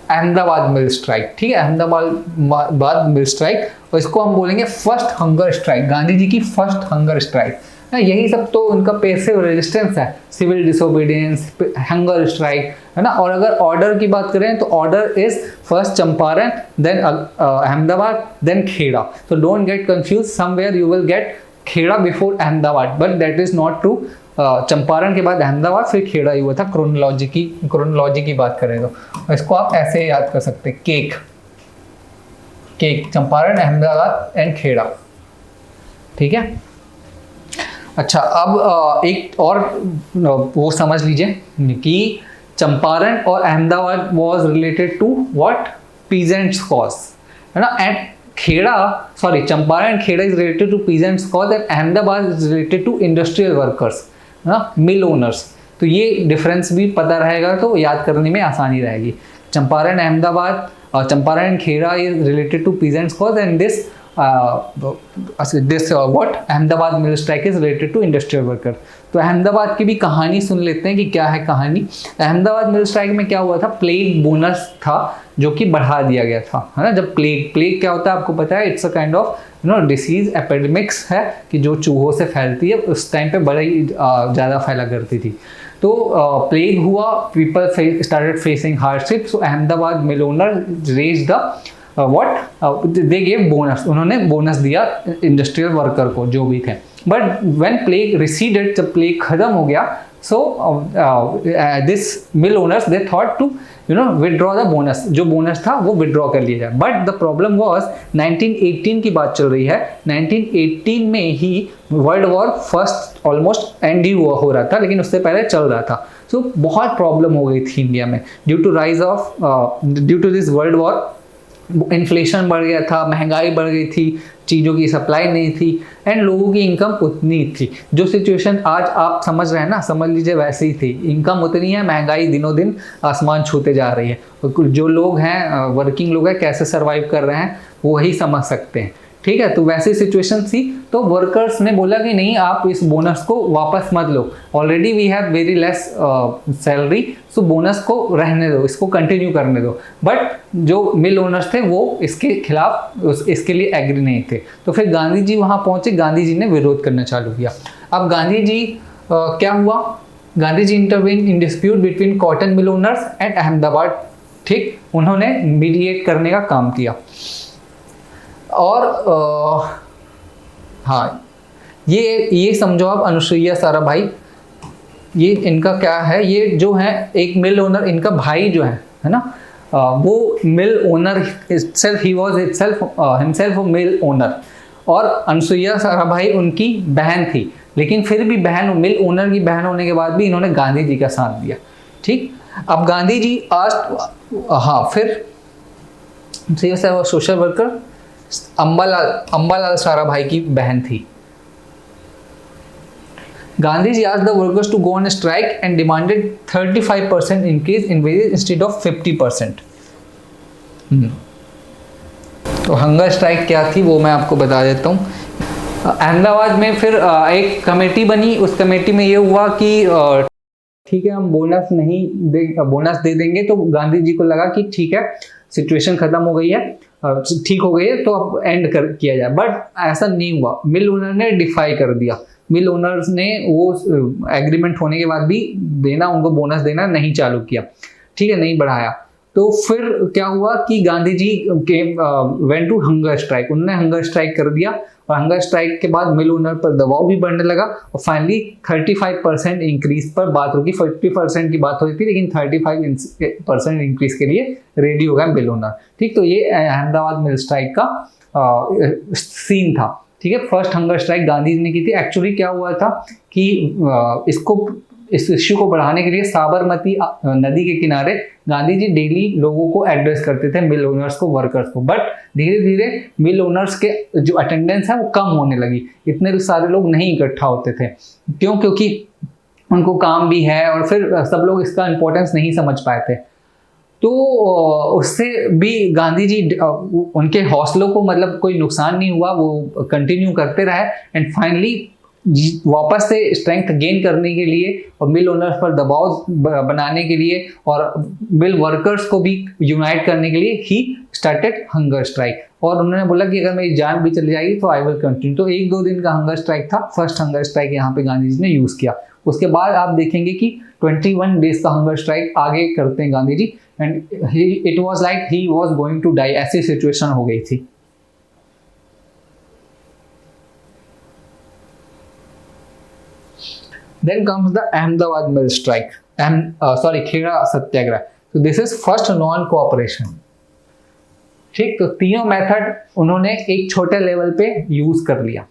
अहमदाबाद मिल स्ट्राइक। ठीक है, अहमदाबाद मिल स्ट्राइक, और इसको हम बोलेंगे first hunger strike, Gandhi ji की फर्स्ट हंगर स्ट्राइक। यही सब तो उनका पैसिव रेजिस्टेंस है, सिविल डिसोबीडियंस, हंगर स्ट्राइक, है ना। और अगर ऑर्डर की बात करें तो order is first Champaran, then Ahmedabad, then Kheda. तो don't get confuse, somewhere you will get Kheda before Ahmedabad, but that is not true. Champaran के बाद अहमदाबाद, फिर खेड़ा ही हुआ था। क्रोनोलॉजी की बात करें तो इसको आप ऐसे याद कर सकते हैं, केक चंपारण, अहमदाबाद एंड खेड़ा। ठीक है, अच्छा, अब एक और वो समझ लीजिए कि चंपारण और Ahmedabad was related to what, peasants cause, है ना। And Champaran Kheda is related to peasants cause and Ahmedabad is related to industrial workers, है ना, मिल ओनर्स। तो ये डिफरेंस भी पता रहेगा तो याद करने में आसानी रहेगी। Champaran Ahmedabad, Champaran Kheda is related to peasants cause and this what Ahmedabad mill strike is related to industrial worker. तो अहमदाबाद की भी कहानी सुन लेते हैं कि क्या है कहानी। अहमदाबाद मिल स्ट्राइक में क्या हुआ था, प्लेग बोनस था जो कि बढ़ा दिया गया था, है ना। जब प्लेग क्या होता है आपको पता है, it's a kind of disease, epidemics है कि जो चूहों से फैलती है। उस टाइम पे बड़ा ही ज़्यादा फैला करती थी। तो प्लेग हुआ, people started facing hardship, so Ahmedabad mill owner raise the they gave bonus, उन्होंने बोनस दिया इंडस्ट्रियल वर्कर को जो भी थे। बट व्हेन प्लेग रिसीडेड, जब प्लेग खत्म हो गया, so this mill owners they thought to withdraw the bonus, जो बोनस था वो विदड्रॉ कर लिया जाए। बट द प्रॉब्लम वाज 1918 की बात चल रही है, 1918 में ही world war first almost end ही हो रहा था, लेकिन उससे पहले चल रहा था। सो बहुत प्रॉब्लम हो गई थी इंडिया में due to this world war. Inflation बढ़ गया था, महंगाई बढ़ गई थी, चीज़ों की सप्लाई नहीं थी एंड लोगों की इनकम उतनी थी। जो सिचुएशन आज आप समझ रहे हैं ना, समझ लीजिए वैसे ही थी। इनकम उतनी है, महंगाई दिनों दिन आसमान छूते जा रही है। जो लोग हैं, वर्किंग लोग हैं, कैसे सर्वाइव कर रहे हैं वो ही समझ सकते हैं। ठीक है, तो वैसी सिचुएशन थी। तो वर्कर्स ने बोला कि नहीं, आप इस बोनस को वापस मत लो, already we have very less salary, so bonus को रहने दो, इसको कंटिन्यू करने दो। बट जो मिल ओनर्स थे वो इसके खिलाफ, इसके लिए एग्री नहीं थे। तो फिर गांधी जी वहाँ पहुँचे, गांधी जी ने विरोध करना चालू किया। अब गांधी जी क्या हुआ, Gandhi ji intervene in dispute between cotton mill owners and Ahmedabad. ठीक, उन्होंने मीडिएट करने का काम किया। और हाँ, ये समझो आप, अनुसुईया साराभाई, ये इनका क्या है, ये जो है एक मिल ओनर, इनका भाई जो है ना, वो mill owner itself, he was himself a mill owner. और अनुसुईया साराभाई उनकी बहन थी, लेकिन फिर भी मिल ओनर की बहन होने के बाद भी इन्होंने गांधी जी का साथ दिया। ठीक, अब गांधी जी फिर सोशल वर्कर अंबालाल साराभाई की बहन थी। Gandhi ji asked the workers to go on a strike and demanded 35% increase in wages instead of 50%। तो हंगर स्ट्राइक क्या थी वो मैं आपको बता देता हूँ। अहमदाबाद में फिर एक कमेटी बनी, उस कमेटी में ये हुआ कि ठीक है हम बोनस दे देंगे, तो गांधी जी को लगा कि ठीक है सिचुएशन खत्म हो गई है, ठीक हो गई है, तो अब एंड किया जाए। बट ऐसा नहीं हुआ, मिल ओनर ने डिफाई कर दिया। मिल ओनर्स ने वो एग्रीमेंट होने के बाद भी उनको बोनस देना नहीं चालू किया, ठीक है, नहीं बढ़ाया। तो फिर क्या हुआ कि Gandhi ji went to hunger strike, उन्होंने हंगर स्ट्राइक कर दिया, और हंगर स्ट्राइक के बाद मिल ओनर पर दबाव भी बढ़ने लगा, और फाइनली 35% इंक्रीज पर बात रुकी। 50% की बात हो रही थी, लेकिन 35% इंक्रीज के लिए रेडी हो गया मिल ओनर, ठीक। तो ये अहमदाबाद मिल स्ट्राइक का सीन था, ठीक है। फर्स्ट हंगर स्ट्राइक गांधी जी ने की थी। एक्चुअली क्या हुआ था कि इस इश्यू को बढ़ाने के लिए साबरमती नदी के किनारे गांधी जी डेली लोगों को एड्रेस करते थे, मिल ओनर्स को, वर्कर्स को। बट धीरे धीरे मिल ओनर्स के जो अटेंडेंस है वो कम होने लगी, इतने सारे लोग नहीं इकट्ठा होते थे। क्यों? क्योंकि उनको काम भी है, और फिर सब लोग इसका इम्पोर्टेंस नहीं समझ पाए थे। तो उससे भी गांधी जी उनके हौसलों को मतलब कोई नुकसान नहीं हुआ, वो कंटिन्यू करते रहे, एंड फाइनली वापस से स्ट्रेंथ गेन करने के लिए और मिल ओनर्स पर दबाव बनाने के लिए और मिल वर्कर्स को भी यूनाइट करने के लिए ही स्टार्टेड हंगर स्ट्राइक। और उन्होंने बोला कि अगर मेरी जान भी चली जाएगी तो आई विल कंटिन्यू। तो 1-2 दिन का हंगर स्ट्राइक था, फर्स्ट हंगर स्ट्राइक यहाँ पे गांधी जी ने यूज किया। उसके बाद आप देखेंगे कि 21 डेज का हंगर स्ट्राइक आगे करते हैं Gandhi ji, and it was like he was going to die, ऐसी सिचुएशन हो गई थी। Then comes the Ahmedabad mill strike, Kheda सत्याग्रह। तो this is first non cooperation, ठीक। तो तीनों मेथड उन्होंने एक छोटे लेवल पे यूज कर लिया,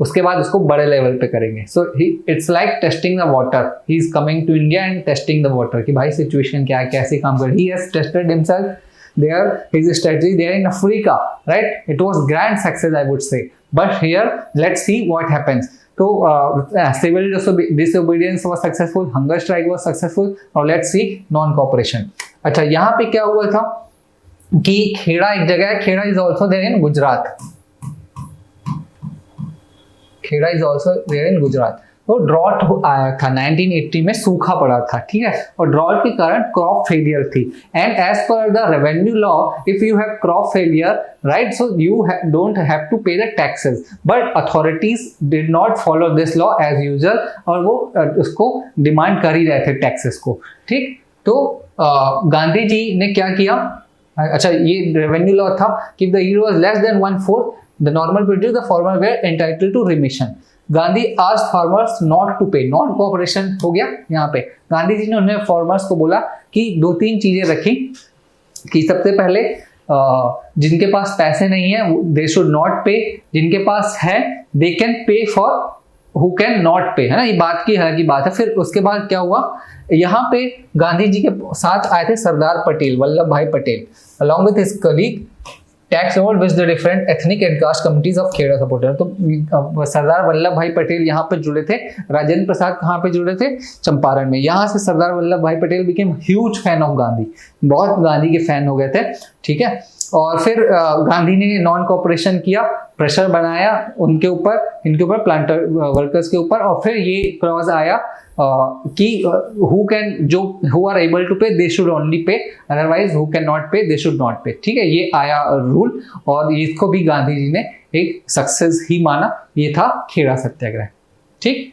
उसके बाद उसको बड़े लेवल पे करेंगे। So it's like testing the water, he is coming to India and testing the water कि भाई सिचुएशन क्या है, कैसे काम कर। He has tested himself there, his strategy there in Africa, right? It was grand success, I would say. But here, let's see what happens. So civil disobedience was successful, hunger strike was successful. Now let's see non-cooperation. अच्छा, यहाँ पे क्या हुआ था कि खेड़ा एक जगह है, Kheda is also there in Gujarat. Kheda is also there in Gujarat. तो ड्रॉट आया था 1980 में, सूखा पड़ा था, ठीक है, और ड्रॉट के कारण क्रॉप फेलियर थी। And as per the revenue law, if you have crop failure, right, so you don't have to pay the taxes, but authorities did not follow this law as usual, और वो उसको demand कर ही रहे थे taxes को, ठीक। तो गांधी जी ने क्या किया, अच्छा, ये रेवेन्यू लॉ था कि the yield was less than 1/4 the normal produce, the farmer were entitled to remission. Gandhi आज farmers not to pay, non cooperation हो गया। यहाँ पे गांधी जी ने उन्हें फार्मर्स को बोला कि 2-3 चीजें रखी कि सबसे पहले जिनके पास पैसे नहीं है दे शुड नॉट पे, जिनके पास है they can pay for who can not पे, है ना, ये बात की बात है। फिर उसके बाद क्या हुआ, यहाँ पे गांधी जी के साथ आए थे सरदार Patel, Vallabhbhai Patel, along with his colleague, tax revolt with the different ethnic and caste committees of Kheda supporter. तो सरदार वल्लभ भाई पटेल यहाँ पे जुड़े थे। राजेंद्र प्रसाद कहाँ पे जुड़े थे, चंपारण में। यहाँ से सरदार वल्लभ भाई Patel became huge fan of Gandhi, बहुत गांधी के फैन हो गए थे, ठीक है। और फिर गांधी ने नॉन कोऑपरेशन किया, प्रेशर बनाया उनके ऊपर, इनके ऊपर, प्लांटर वर्कर्स के ऊपर, और फिर ये क्लॉज आया कि हु आर एबल टू पे they should only pay, otherwise who can not पे दे शुड नॉट पे, ठीक है। ये आया रूल, और इसको भी गांधी जी ने एक सक्सेस ही माना। ये था खेड़ा सत्याग्रह, ठीक।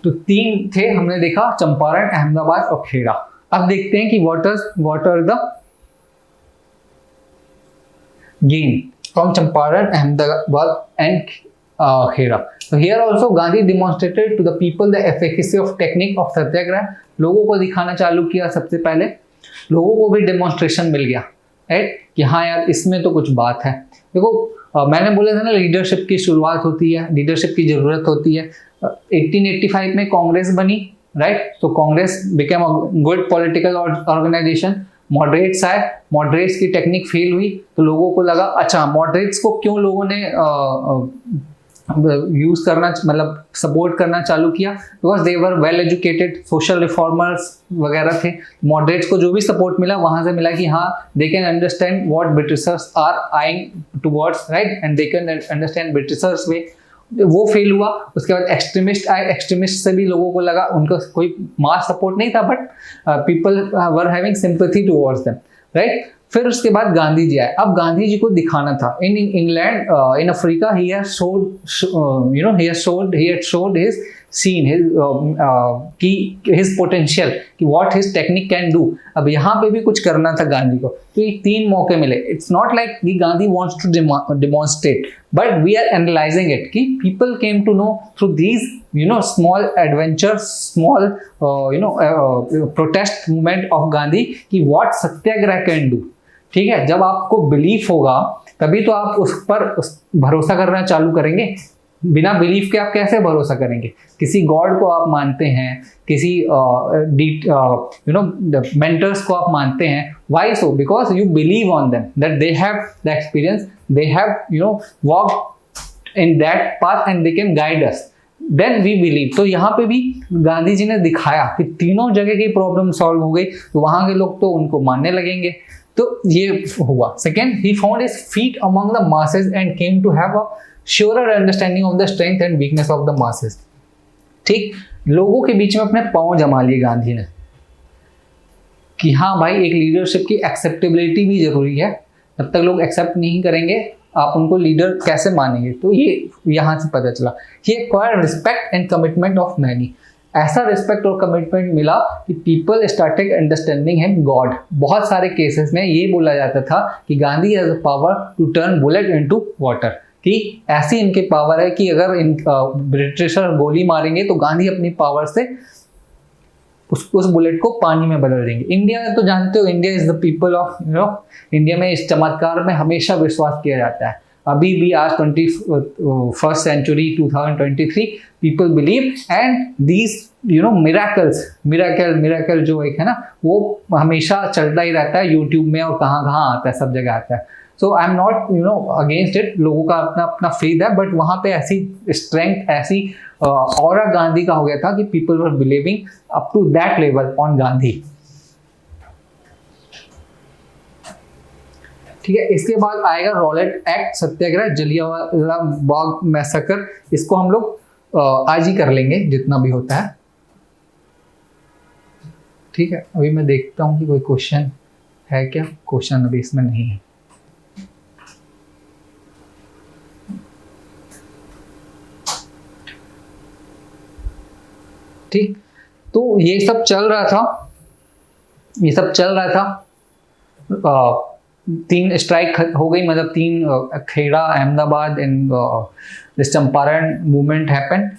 तो 3 थे, हमने देखा चंपारण, अहमदाबाद और खेड़ा। अब देखते हैं कि what are the gain from Champaran, Ahmedabad and Khera. So here also Gandhi demonstrated to the people the efficacy of technique of सत्याग्रह। लोगों को दिखाना चालू किया, सबसे पहले लोगों को भी डेमोन्स्ट्रेशन मिल गया, राइट, कि हाँ यार इसमें तो कुछ बात है। देखो मैंने बोला था ना, लीडरशिप की शुरुआत होती है, लीडरशिप की जरूरत होती है। 1885 में कांग्रेस बनी, राइट, तो Congress became a good political organisation. Moderates आए, मॉडरेट्स की टेक्निक फेल हुई, तो लोगों को लगा अच्छा मॉडरेट्स को क्यों लोगों ने यूज करना, मतलब सपोर्ट करना चालू किया, because they were well educated, social reformers वगैरह थे। मॉडरेट्स को जो भी सपोर्ट मिला वहां से मिला कि हाँ they can understand what Britishers are eyeing towards, right, and they can understand Britishers way. वो फेल हुआ। उसके बाद एक्सट्रीमिस्ट आए, एक्सट्रीमिस्ट से भी लोगों को लगा, उनका कोई मास सपोर्ट नहीं था, but people were having sympathy towards them, right. फिर उसके बाद गांधी जी आए। अब गांधी जी को दिखाना था in England, in Africa, he had showed his seen his potential कि what his technique can do. अब यहाँ पे भी कुछ करना था गांधी को, तो ये 3 मौके मिले। इट्स नॉट लाइक कि Gandhi wants to demonstrate, but we are analyzing it कि people came to know through these small adventures, small protest movement of Gandhi कि व्हाट सत्याग्रह कैन डू। ठीक है, जब आपको बिलीफ होगा तभी तो आप उस पर भरोसा करना चालू करेंगे। बिना बिलीफ के आप कैसे भरोसा करेंगे? किसी गॉड को आप मानते हैं, किसी मेंटर्स को आप मानते हैं। Why so? Because you believe on them that they have the experience, they have walked in that path and they can guide us, then we believe. तो यहाँ पे भी गांधी जी ने दिखाया कि तीनों जगह की प्रॉब्लम सॉल्व हो गई, तो वहां के लोग तो उनको मानने लगेंगे। तो ये हुआ। Second, he found his feet among the masses and came to have a surer understanding of the strength and weakness of the masses. ठीक, लोगों के बीच में अपने पांव जमा लिए गांधी ने कि हाँ भाई, एक लीडरशिप की एक्सेप्टेबिलिटी भी जरूरी है। जब तक लोग एक्सेप्ट नहीं करेंगे, आप उनको लीडर कैसे मानेंगे? तो ये यहाँ से पता चला। He acquired respect and commitment of many. ऐसा रिस्पेक्ट और कमिटमेंट मिला कि people started understanding him god. बहुत सारे केसेस में ये बोला जाता था कि Gandhi has the power to turn bullet into water, कि ऐसी इनके पावर है कि अगर इन ब्रिटिशर गोली मारेंगे तो गांधी अपनी पावर से उस बुलेट को पानी में बदल देंगे। इंडिया में तो जानते हो, India is the people of India में इस चमत्कार में हमेशा विश्वास किया जाता है। अभी भी आज 21st century 2023 people believe and these miracle जो एक है ना, वो हमेशा चलता ही रहता है यूट्यूब में, और कहाँ कहाँ आता है, सब जगह आता है। So I am not against it, लोगों का अपना अपना फेथ है, बट वहाँ पे ऐसी स्ट्रेंथ, ऐसी ऑरा गांधी का हो गया था कि people were believing up to that level on Gandhi. ठीक है, इसके बाद आएगा Rowlatt act, Satyagraha, Jallianwala Bagh massacre. इसको हम लोग आज ही कर लेंगे जितना भी होता है। ठीक है, अभी मैं देखता हूँ कि कोई क्वेश्चन है क्या। क्वेश्चन अभी इसमें नहीं है। ठीक, तो ये सब चल रहा था, 3 स्ट्राइक हो गई, मतलब 3 Kheda, Ahmedabad and this Champaran movement happen.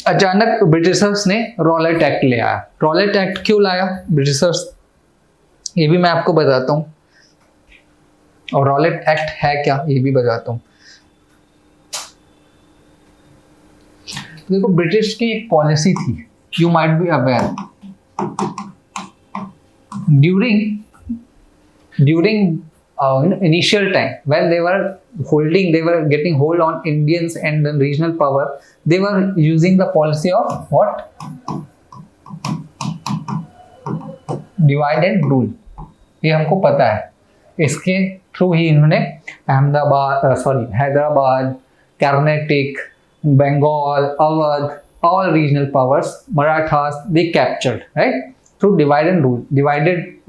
अचानक ब्रिटिशर्स ने रॉलेट एक्ट ले आया। रॉलेट एक्ट क्यों लाया ब्रिटिशर्स, ये भी मैं आपको बताता हूँ, और रॉलेट एक्ट है क्या ये भी बताता हूँ। तो देखो, ब्रिटिश की एक पॉलिसी थी, you might be aware, during initial time when they were getting hold on Indians and the regional power, they were using the policy of what? Divide and rule। ये हमको पता है, इसके थ्रू ही इन्होंने Hyderabad, Karnataka, Bengal, Awadh, all regional powers, Marathas, they captured, right? Through divide and rule,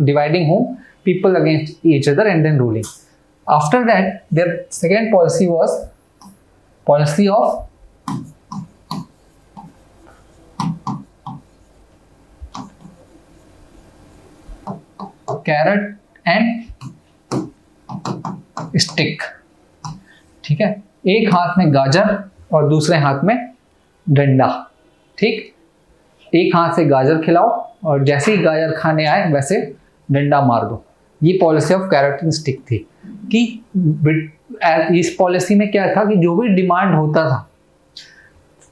dividing whom? People against each other and then ruling. After that, their second policy was policy of carrot and stick। ठीक है, एक हाथ में गाजर और दूसरे हाथ में डंडा। ठीक, एक हाथ से गाजर खिलाओ और जैसे ही गाजर खाने आए वैसे डंडा मार दो। ये policy of carrot and stick थी। कि इस पॉलिसी में क्या था कि जो भी डिमांड होता था,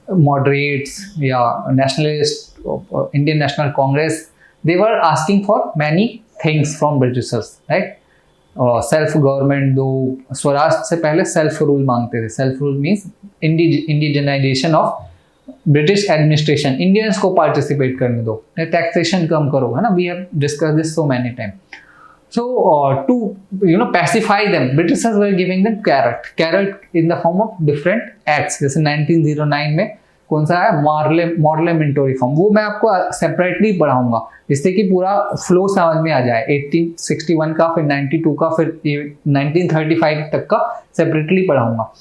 मॉडरेट्स या nationalist, Indian National Congress, they were asking for many things from Britishers, right. Self government दो, स्वराज से पहले सेल्फ रूल मांगते थे। Self rule means indigenisation of British administration, Indians को पार्टिसिपेट करने दो, टैक्सेशन कम करो, है ना। We have discuss this so many time. So to pacify them, Britishers were giving them carrot in the form of different acts. जैसे 1909 में कौन सा है, मॉर्ले मिंटो रिफॉर्म, वो मैं आपको सेपरेटली पढ़ाऊंगा जिससे कि पूरा फ्लो समझ में आ जाए। 1861 का, फिर 92 का, फिर 1935 तक का सेपरेटली पढ़ाऊंगा।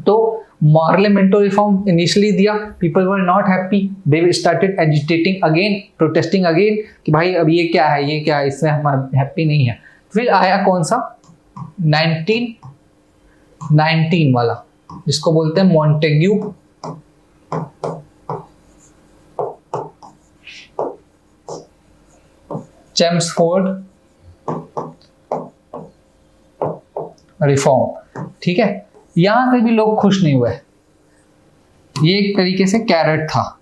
तो मॉर्ले मिंटो रिफॉर्म इनिशियली दिया, people were not happy, they started agitating again, protesting again कि भाई अब ये क्या है, ये क्या है, इससे हम हैप्पी नहीं है। फिर आया कौन सा, 1919 वाला, जिसको बोलते हैं मॉन्टेग्यू चेम्सफोर्ड रिफॉर्म। ठीक है, यहां से भी लोग खुश नहीं हुए। ये एक तरीके से कैरेट था,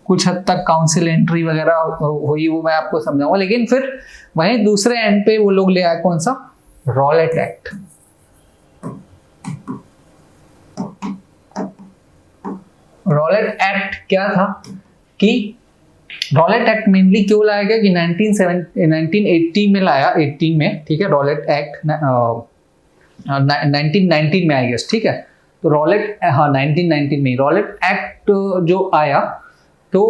कुछ हद तक काउंसिल एंट्री वगैरह हुई, वो मैं आपको समझाऊंगा। लेकिन फिर वहीं दूसरे एंड पे वो लोग ले आए कौन सा, रॉलेट एक्ट। रॉलेट एक्ट क्या था कि रॉलेट एक्ट मेनली क्यों लाया गया कि 1980 में लाया, 18 में, ठीक है। रॉलेट एक्ट 1919 में आई गेस, ठीक है। तो रॉलेट, हाँ 1919 में रॉलेट एक्ट जो आया, तो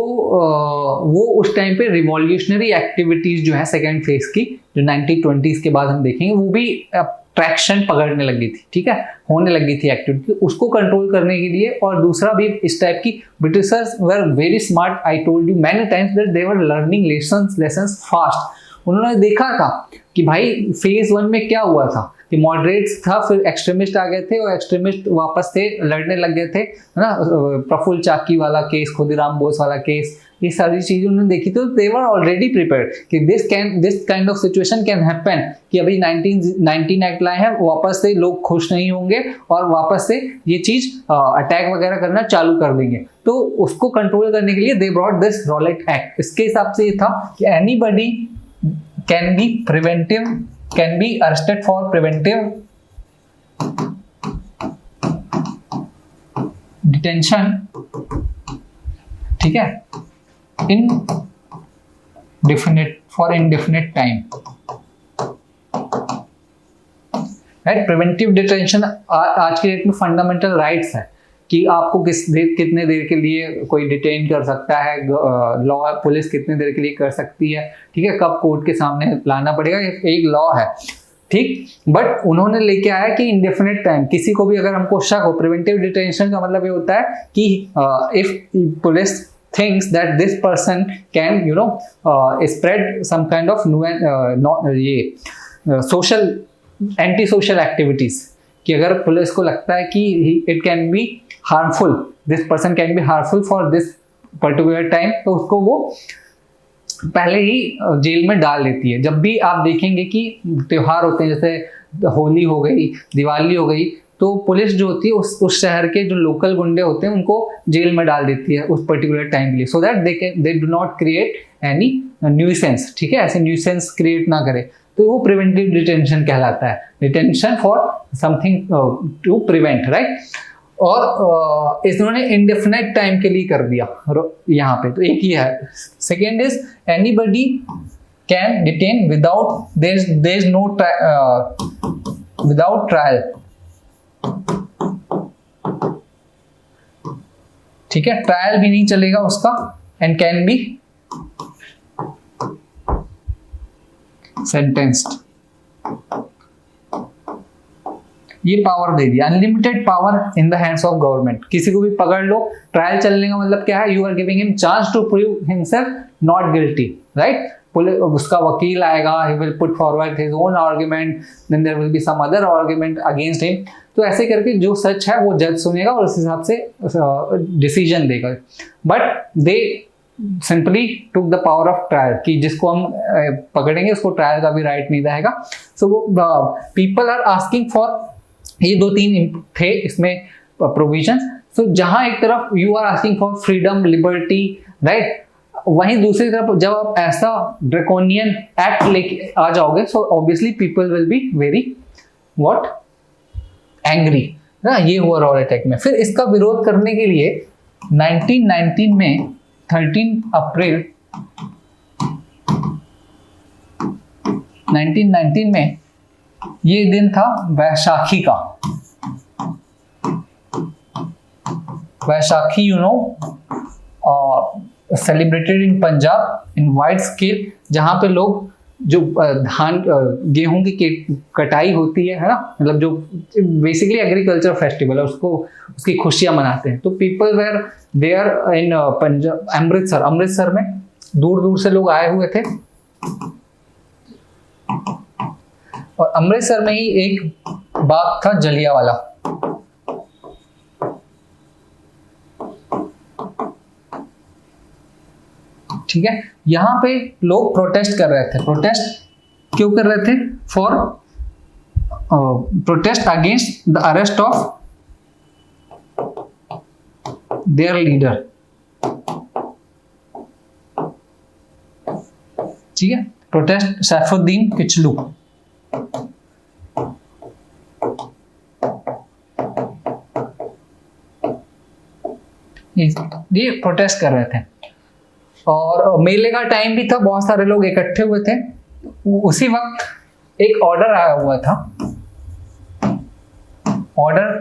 वो उस टाइम पे रिवॉल्यूशनरी एक्टिविटीज जो है सेकेंड फेज की, जो 1920s के बाद हम देखेंगे, वो भी ट्रैक्शन पकड़ने लगी थी, ठीक है, होने लगी थी एक्टिविटी, उसको कंट्रोल करने के लिए। और दूसरा भी इस टाइप की, Britishers were very smart, I told you many times that they were learning lessons fast. उन्होंने देखा था कि भाई फेज 1 में क्या हुआ था कि मॉडरेट्स था, फिर एक्सट्रीमिस्ट आ गए थे, और एक्सट्रीमिस्ट वापस थे, लड़ने लग गए थे, है ना। प्रफुल्ल चाकी वाला केस, खुदीराम बोस वाला केस, ये सारी चीजें उन्होंने देखी। तो दे वर ऑलरेडी प्रिपेयर्ड कि this kind of situation can happen, कि अभी 1919 एक्ट लाए हैं, वापस से लोग खुश नहीं होंगे और वापस से ये चीज अटैक वगैरह करना चालू कर देंगे। तो उसको कंट्रोल करने के लिए they brought this Rowlatt act. इसके हिसाब से ये था कि anybody can be arrested for preventive detention, ठीक है, indefinite time, right. Preventive detention आज के डेट में फंडामेंटल राइट्स है कि आपको कितने देर के लिए कोई डिटेन कर सकता है, लॉ पुलिस कितने देर के लिए कर सकती है, ठीक है, कब कोर्ट के सामने लाना पड़ेगा, एक लॉ है, ठीक। बट उन्होंने लेके आया कि इंडेफिनिट टाइम, किसी को भी अगर हमको शक हो, प्रिवेंटिव डिटेंशन का मतलब ये होता है कि if police thinks that this person can spread some kind of social anti-social activities, कि अगर पुलिस को लगता है कि it can be harmful, this person can be harmful for this particular time, तो उसको वो पहले ही जेल में डाल देती है। जब भी आप देखेंगे कि त्योहार होते हैं, जैसे होली हो गई, दिवाली हो गई, तो पुलिस जो होती है उस शहर के जो लोकल गुंडे होते हैं उनको जेल में डाल देती है उस पर्टिकुलर टाइम के लिए, so that they do not create any nuisance, ठीक है, ऐसे न्यूसेंस क्रिएट ना करे। तो वो प्रिवेंटिव डिटेंशन कहलाता है, detention for something to prevent, right. और इन्होंने इंडेफिनिट टाइम के लिए कर दिया यहाँ पे, तो एक ही है। Second is anybody can detain without there is no without trial, ठीक है, ट्रायल भी नहीं चलेगा उसका, एंड कैन बी सेंटेंस्ड। ये पावर दे दिया, unlimited power in the hands of government. किसी को भी पकड़ लो, ट्रायल चलने का मतलब क्या है, you are giving him chance to prove himself not guilty, right. उसका वकील आएगा, he will put forward his own argument, then there will be some other argument against him। तो ऐसे करके जो सच है वो जज सुनेगा और उस हिसाब से डिसीजन देगा। But they simply took the power of trial, कि जिसको हम पकड़ेंगे उसको ट्रायल का भी राइट नहीं रहेगा। So people are asking for, ये 2-3 थे इसमें प्रोविजन। सो जहां एक तरफ you are asking for freedom, liberty, right, वहीं दूसरी तरफ जब आप ऐसा ड्रैकोनियन एक्ट लेके आ जाओगे, so obviously people will be very what angry ना। ये हुआ रॉलेट एक्ट में। फिर इसका विरोध करने के लिए 1919 में 13 अप्रैल 1919 में ये दिन था वैशाखी का। Vaisakhi you know celebrated in Punjab in wide scale, जहाँ पे लोग जो धान गेहूं की कटाई होती है ना, मतलब जो बेसिकली एग्रीकल्चर फेस्टिवल है उसको उसकी खुशियां मनाते हैं। तो people were there in Punjab, Amritsar में दूर दूर से लोग आए हुए थे। और अमृतसर में ही एक बाग था जलियांवाला। ठीक है, यहां पे लोग प्रोटेस्ट कर रहे थे। प्रोटेस्ट क्यों कर रहे थे? For protest against the arrest of their leader. ठीक है, प्रोटेस्ट सैफुद्दीन किचलू। ये प्रोटेस्ट कर रहे थे और मेले का टाइम भी था, बहुत सारे लोग इकट्ठे हुए थे। उसी वक्त एक ऑर्डर आया हुआ था। ऑर्डर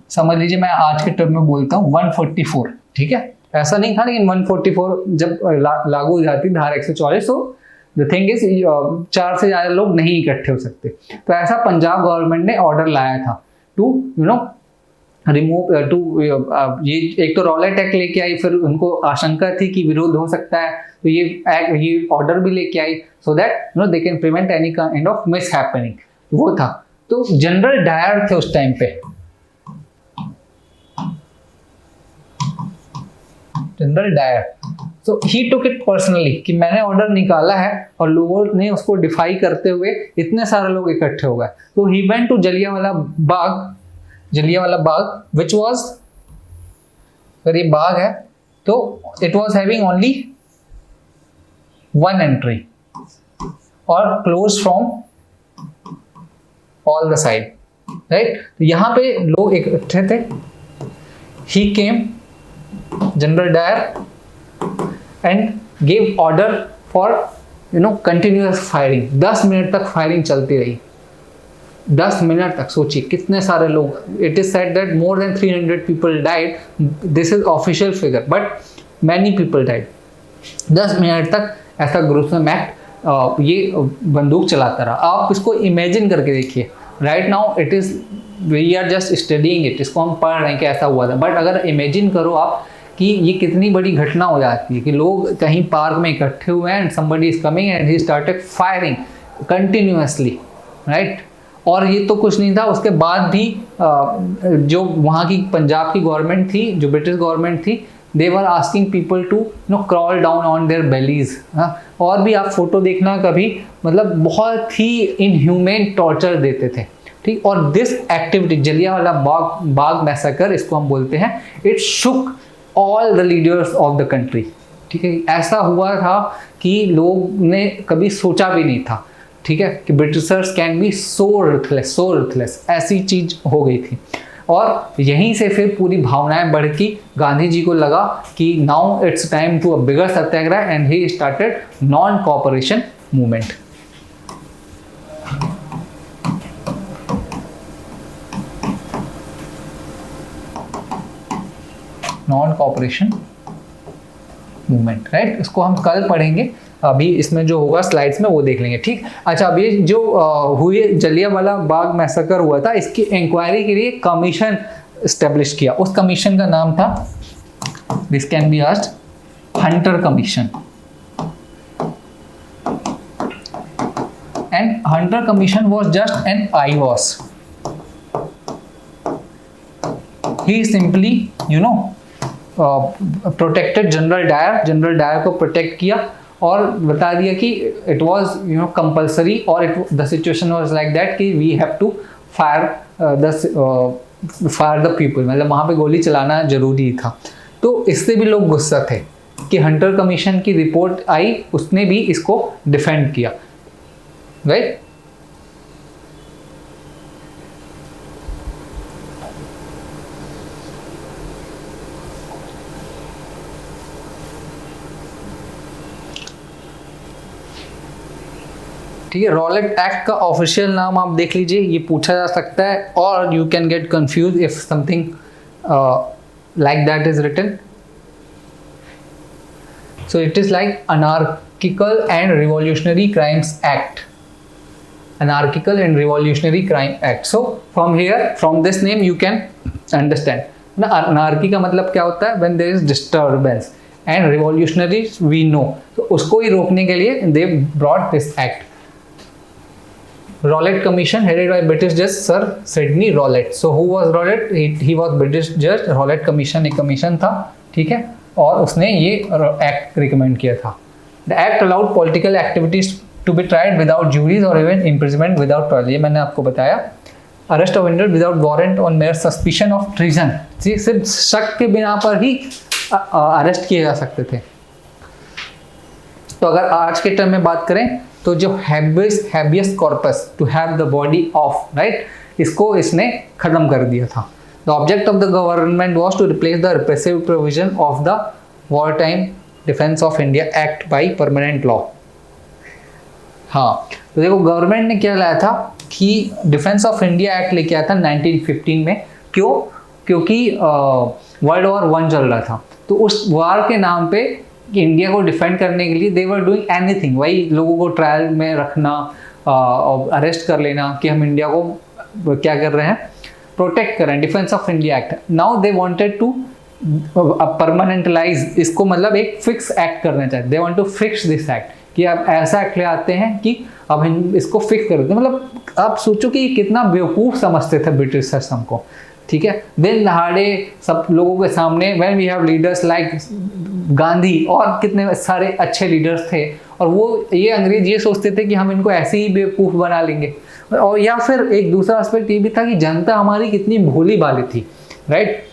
समझ लीजिए, मैं आज के टर्म में बोलता हूँ 144। ठीक है, ऐसा नहीं था, लेकिन 144 जब लागू हो जाती धारा 144, तो द थिंग इज 4 से ज्यादा लोग नहीं इकट्ठे हो सकते। तो ऐसा पंजाब गवर्नमेंट ने ऑर्डर लाया था to you know remove to ये एक तो रॉलेट एक्ट लेके आई, फिर उनको आशंका थी कि विरोध हो सकता है, तो ये ऑर्डर भी लेके आई so that you know they can prevent any kind of mishappening. वो था। तो जनरल डायर थे उस टाइम पे, general Dyer. So he took it personally कि मैंने ऑर्डर निकाला है और लोगों ने उसको डिफाई करते हुए इतने सारे लोग इकट्ठे हो गए। तो he went to Jallianwala Bagh which was, अगर ये बाग है तो it was having only 1 entry और close from all the side, right. यहां पे लोग इकट्ठे थे। He came, general Dyer, and gave order for you know continuous firing. 10 minute तक फायरिंग चलती रही, 10 मिनट तक। सोचिए कितने सारे लोग। It is said that more than 300 people died, this is official figure, but many people died. 10 minute तक ऐसा ग्रुसम एक्ट ये बंदूक चलाता रहा। आप इसको इमेजिन करके देखिए। Right now it is we are just studying it, इसको हम पढ़ रहे हैं कि ऐसा हुआ था, बट अगर इमेजिन करो आप कि ये कितनी बड़ी घटना हो जाती है कि लोग कहीं पार्क में इकट्ठे हुए हैं and somebody is coming and he started firing continuously, right. और ये तो कुछ नहीं था, उसके बाद भी जो वहाँ की पंजाब की गवर्नमेंट थी, जो ब्रिटिश गवर्नमेंट थी, they were asking people to no crawl down on their bellies. और भी आप फोटो देखना कभी, मतलब बहुत ही इनह्यूमेन टॉर्चर देते थे, ठीक। और this activity Jallianwala Bagh massacre इसको हम बोलते हैं, it Shuk all the leaders of the country, ठीक है। ऐसा हुआ था कि लोग ने कभी सोचा भी नहीं था, ठीक है, कि ब्रिटिशर्स कैन बी सो रuthless, ऐसी चीज हो गई थी। और यहीं से फिर पूरी भावनाएं बढ़ की गांधी जी को लगा कि now it's time to a bigger Satyagraha and he started non cooperation movement. Non cooperation movement, right. इसको हम कल पढ़ेंगे, अभी इसमें जो होगा स्लाइड्स में वो देख लेंगे, ठीक। अच्छा, अब ये जो हुए जलियांवाला बाग मैसेकर हुआ था, इसकी इंक्वायरी के लिए कमीशन एस्टेब्लिश किया। उस कमीशन का नाम था, this can be asked, Hunter commission. And Hunter commission was just an eyewash. He simply you know protected general Dyer को प्रोटेक्ट किया और बता दिया कि it was you know compulsory, और the situation was like that कि we have to fire the people, मतलब वहाँ पे गोली चलाना जरूरी था। तो इससे भी लोग गुस्सा थे कि हंटर कमीशन की रिपोर्ट आई, उसने भी इसको डिफेंड किया, राइट। ठीक है, रॉलेट एक्ट का ऑफिशियल नाम आप देख लीजिए, ये पूछा जा सकता है, और you can get confuse if something like that is written. So it is like anarchical and revolutionary crimes act. Anarchical and Revolutionary Crime Act. So from here, from this name you can understand. ना anarchy का मतलब क्या होता है? When there is disturbance. And revolutionary we know. तो उसको ही रोकने के लिए they brought this act. Rowlatt Commission headed by British Judge Sir Sidney Rowlatt. So who was Rowlatt? He was British Judge. Rowlatt Commission एक commission था, ठीक है, और उसने ये एक्ट रिकमेंड किया था. The act allowed political activities to be tried without juries or even imprisonment without trial. ये मैंने आपको बताया. Arrest of offender without warrant on mere suspicion of treason. सिर्फ शक के बिना पर ही अरेस्ट किए जा सकते थे. तो अगर आज के टर्म में बात करें तो जो habeas corpus to have the body of, right, इसको इसने खत्म कर दिया था. The object of the government was to replace the repressive provision of the war time defence of India act by permanent law. हाँ, तो देखो गवर्नमेंट ने क्या लाया था कि डिफेंस ऑफ इंडिया एक्ट लेके आया था 1915 में. क्यों? क्योंकि वर्ल्ड वॉर 1 चल रहा था, तो उस वॉर के नाम पे इंडिया को डिफेंड करने के लिए दे वर डूइंग एनीथिंग. वही लोगों को ट्रायल में रखना और अरेस्ट कर लेना कि हम इंडिया को क्या कर रहे हैं, प्रोटेक्ट कर रहे हैं. Defence of India act. Now they wanted to permanentlize इसको, मतलब एक फिक्स एक्ट करना चाहते. They want to fix this act कि आप ऐसा एक्ट ले आते हैं कि अब हम इसको फिक्स कर देते हैं. मतलब आप सोचो कि कितना बेवकूफ़ समझते थे ब्रिटिशर्स हमको, ठीक है. दिन दहाड़े सब लोगों के सामने when we have leaders like Gandhi और कितने सारे अच्छे लीडर्स थे, और वो ये अंग्रेज ये सोचते थे कि हम इनको ऐसे ही बेवकूफ़ बना लेंगे. और या फिर एक दूसरा एस्पेक्ट ये भी था कि जनता हमारी कितनी भोली भाली थी, राइट,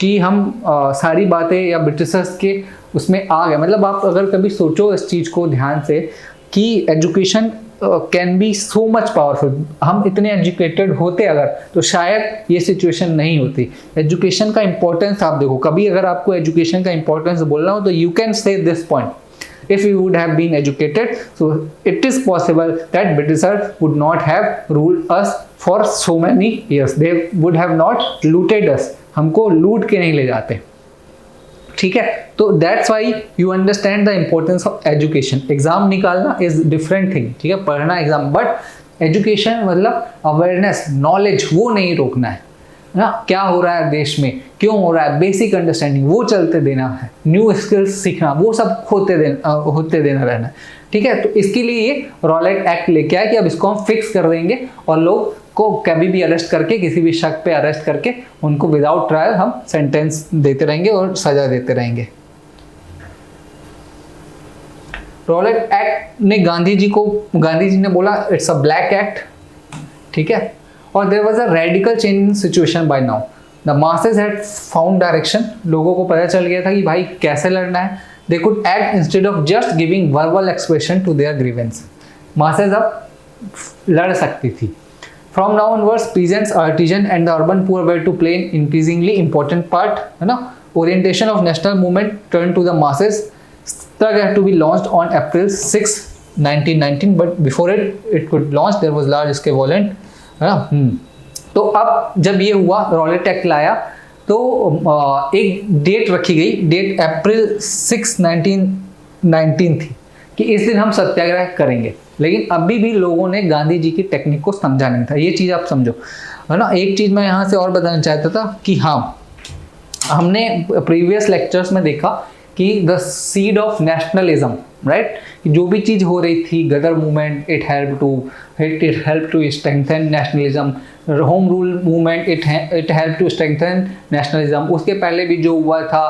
कि हम सारी बातें या ब्रिटिशर्स के उसमें आ गए. मतलब आप अगर कभी सोचो इस चीज़ को ध्यान से कि education can be so much powerful. हम इतने एजुकेटेड होते अगर, तो शायद ये सिचुएशन नहीं होती. एजुकेशन का इंपॉर्टेंस आप देखो, कभी अगर आपको एजुकेशन का इंपॉर्टेंस बोलना हो तो you can say this point. If we would have been educated, so it is possible that Britishers would not have ruled us for so many years. They would have not looted us. हमको लूट के नहीं ले जाते, ठीक है. तो that's why you understand the importance of education. Exam निकालना इज डिफरेंट थिंग, ठीक है, पढ़ना एग्जाम, बट एजुकेशन मतलब अवेयरनेस, नॉलेज, वो नहीं रोकना है ना. क्या हो रहा है देश में, क्यों हो रहा है, बेसिक अंडरस्टैंडिंग वो चलते देना है. न्यू स्किल्स सीखना, वो सब होते देना रहना है, ठीक है. तो इसके लिए ये रॉलेट एक्ट लेके आया कि अब इसको हम फिक्स कर देंगे और लोग को कभी भी अरेस्ट करके, किसी भी शक पे अरेस्ट करके उनको विदाउट ट्रायल हम सेंटेंस देते रहेंगे और सजा देते रहेंगे. रॉलेट एक्ट ने गांधी जी ने बोला इट्स अ ब्लैक एक्ट, ठीक है. और there was a radical change in situation by now. The masses had found direction. लोगों को पता चल गया था कि भाई कैसे लड़ना है. They could act instead of just giving verbal expression to their grievance. Masses अब लड़ सकती थी. From now onwards, peasants, artisan, and the urban poor were to play an increasingly important part. है ना? Orientation of national movement turned to the masses. Struggle had to be launched on April 6, 1919. But before it could launch, there was large scale violence. है ना? तो अब जब ये हुआ, Rowlatt act लाया, तो एक डेट रखी गई. डेट अप्रैल 6, 1919 थी कि इस दिन हम सत्याग्रह करेंगे. लेकिन अभी भी लोगों ने गांधी जी की टेक्निक को समझा नहीं था. ये चीज़ आप समझो, है ना. एक चीज़ मैं यहाँ से और बताना चाहता था कि हाँ, हमने प्रीवियस लेक्चर्स में देखा कि the seed of nationalism, right, जो भी चीज़ हो रही थी, Ghadar movement, it help to strengthen nationalism. Home rule movement, it help to strengthen nationalism. उसके पहले भी जो हुआ था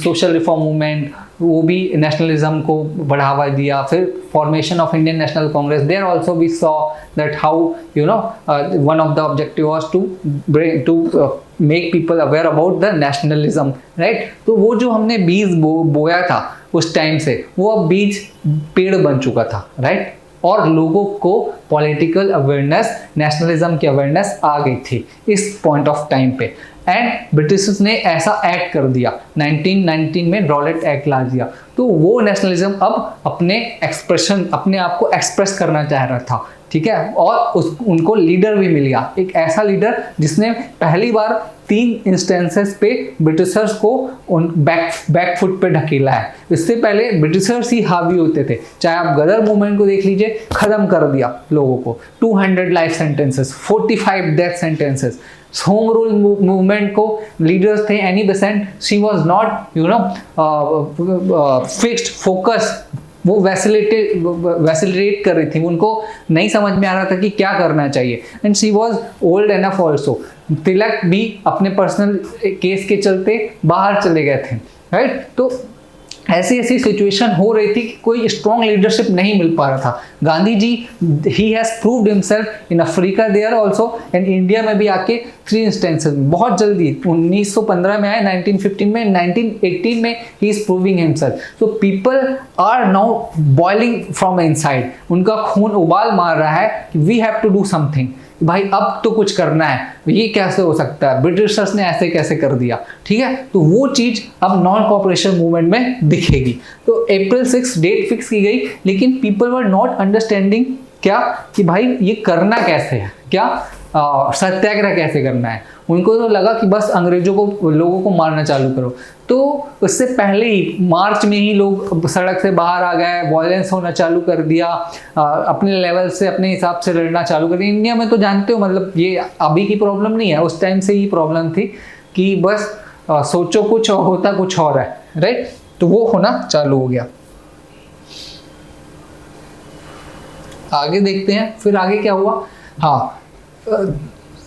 सोशल रिफॉर्म मूवमेंट, वो भी नेशनलिज्म को बढ़ावा दिया. फिर formation of Indian National Congress, there also we saw that how one of the objective was to make people aware about the nationalism, right. तो वो जो हमने बीज बोया था उस टाइम से, वो अब बीज पेड़ बन चुका था, राइट. और लोगों को पॉलिटिकल अवेयरनेस, नेशनलिज्म की अवेयरनेस आ गई थी इस पॉइंट ऑफ टाइम पे. एंड ब्रिटिशर्स ने ऐसा एक्ट कर दिया 1919 में रॉलेट एक्ट ला दिया। तो वो नेशनलिज्म अब अपने एक्सप्रेशन, अपने आप को एक्सप्रेस करना चाह रहा था, ठीक है। और उनको लीडर भी मिल गया, एक ऐसा लीडर जिसने पहली बार 3 इंस्टेंसेस पे ब्रिटिशर्स को उन बैक फुट पे ढकेला है। इससे पहले ब्रिटिशर्स ही हावी होते थे, चाहे आप गदर मूवमेंट को देख लीजिए, खत्म कर दिया लोगों को, 200 life sentences, 45 death sentences. Home rule movement को लीडर्स थे Annie Besant, she was not fixed focus, वो वैसिलेट कर रही थी, उनको नहीं समझ में आ रहा था कि क्या करना चाहिए। And she was old enough also. Tilak भी अपने पर्सनल केस के चलते बाहर चले गए थे, राइट। तो ऐसी ऐसी सिचुएशन हो रही थी कि कोई स्ट्रॉन्ग लीडरशिप नहीं मिल पा रहा था। Gandhi ji he has proved himself in Africa there also, and India में भी आके 3 इंस्टेंसेस बहुत जल्दी 1915 में आए, 1915 में, 1918 में he is proving himself. So people are now boiling from inside, उनका खून उबाल मार रहा है कि we have to do something, भाई अब तो कुछ करना है, ये कैसे हो सकता है, ब्रिटिशर्स ने ऐसे कैसे कर दिया, ठीक है। तो वो चीज अब नॉन कॉपरेशन मूवमेंट में दिखेगी। तो अप्रैल 6 डेट फिक्स की गई, लेकिन पीपल वर नॉट अंडरस्टैंडिंग क्या कि भाई ये करना कैसे है, क्या सत्याग्रह कैसे करना है। उनको तो लगा कि बस अंग्रेजों को, लोगों को मारना चालू करो। तो उससे पहले ही मार्च में ही लोग सड़क से बाहर आ गए, वायलेंस होना चालू कर दिया, अपने लेवल से, अपने हिसाब से लड़ना चालू कर दिया। इंडिया में तो जानते हो, मतलब ये अभी की प्रॉब्लम नहीं है, उस टाइम से ही प्रॉब्लम थी कि बस सोचो कुछ और होता कुछ और है, राइट। तो वो होना चालू हो गया। आगे देखते हैं फिर आगे क्या हुआ। हाँ,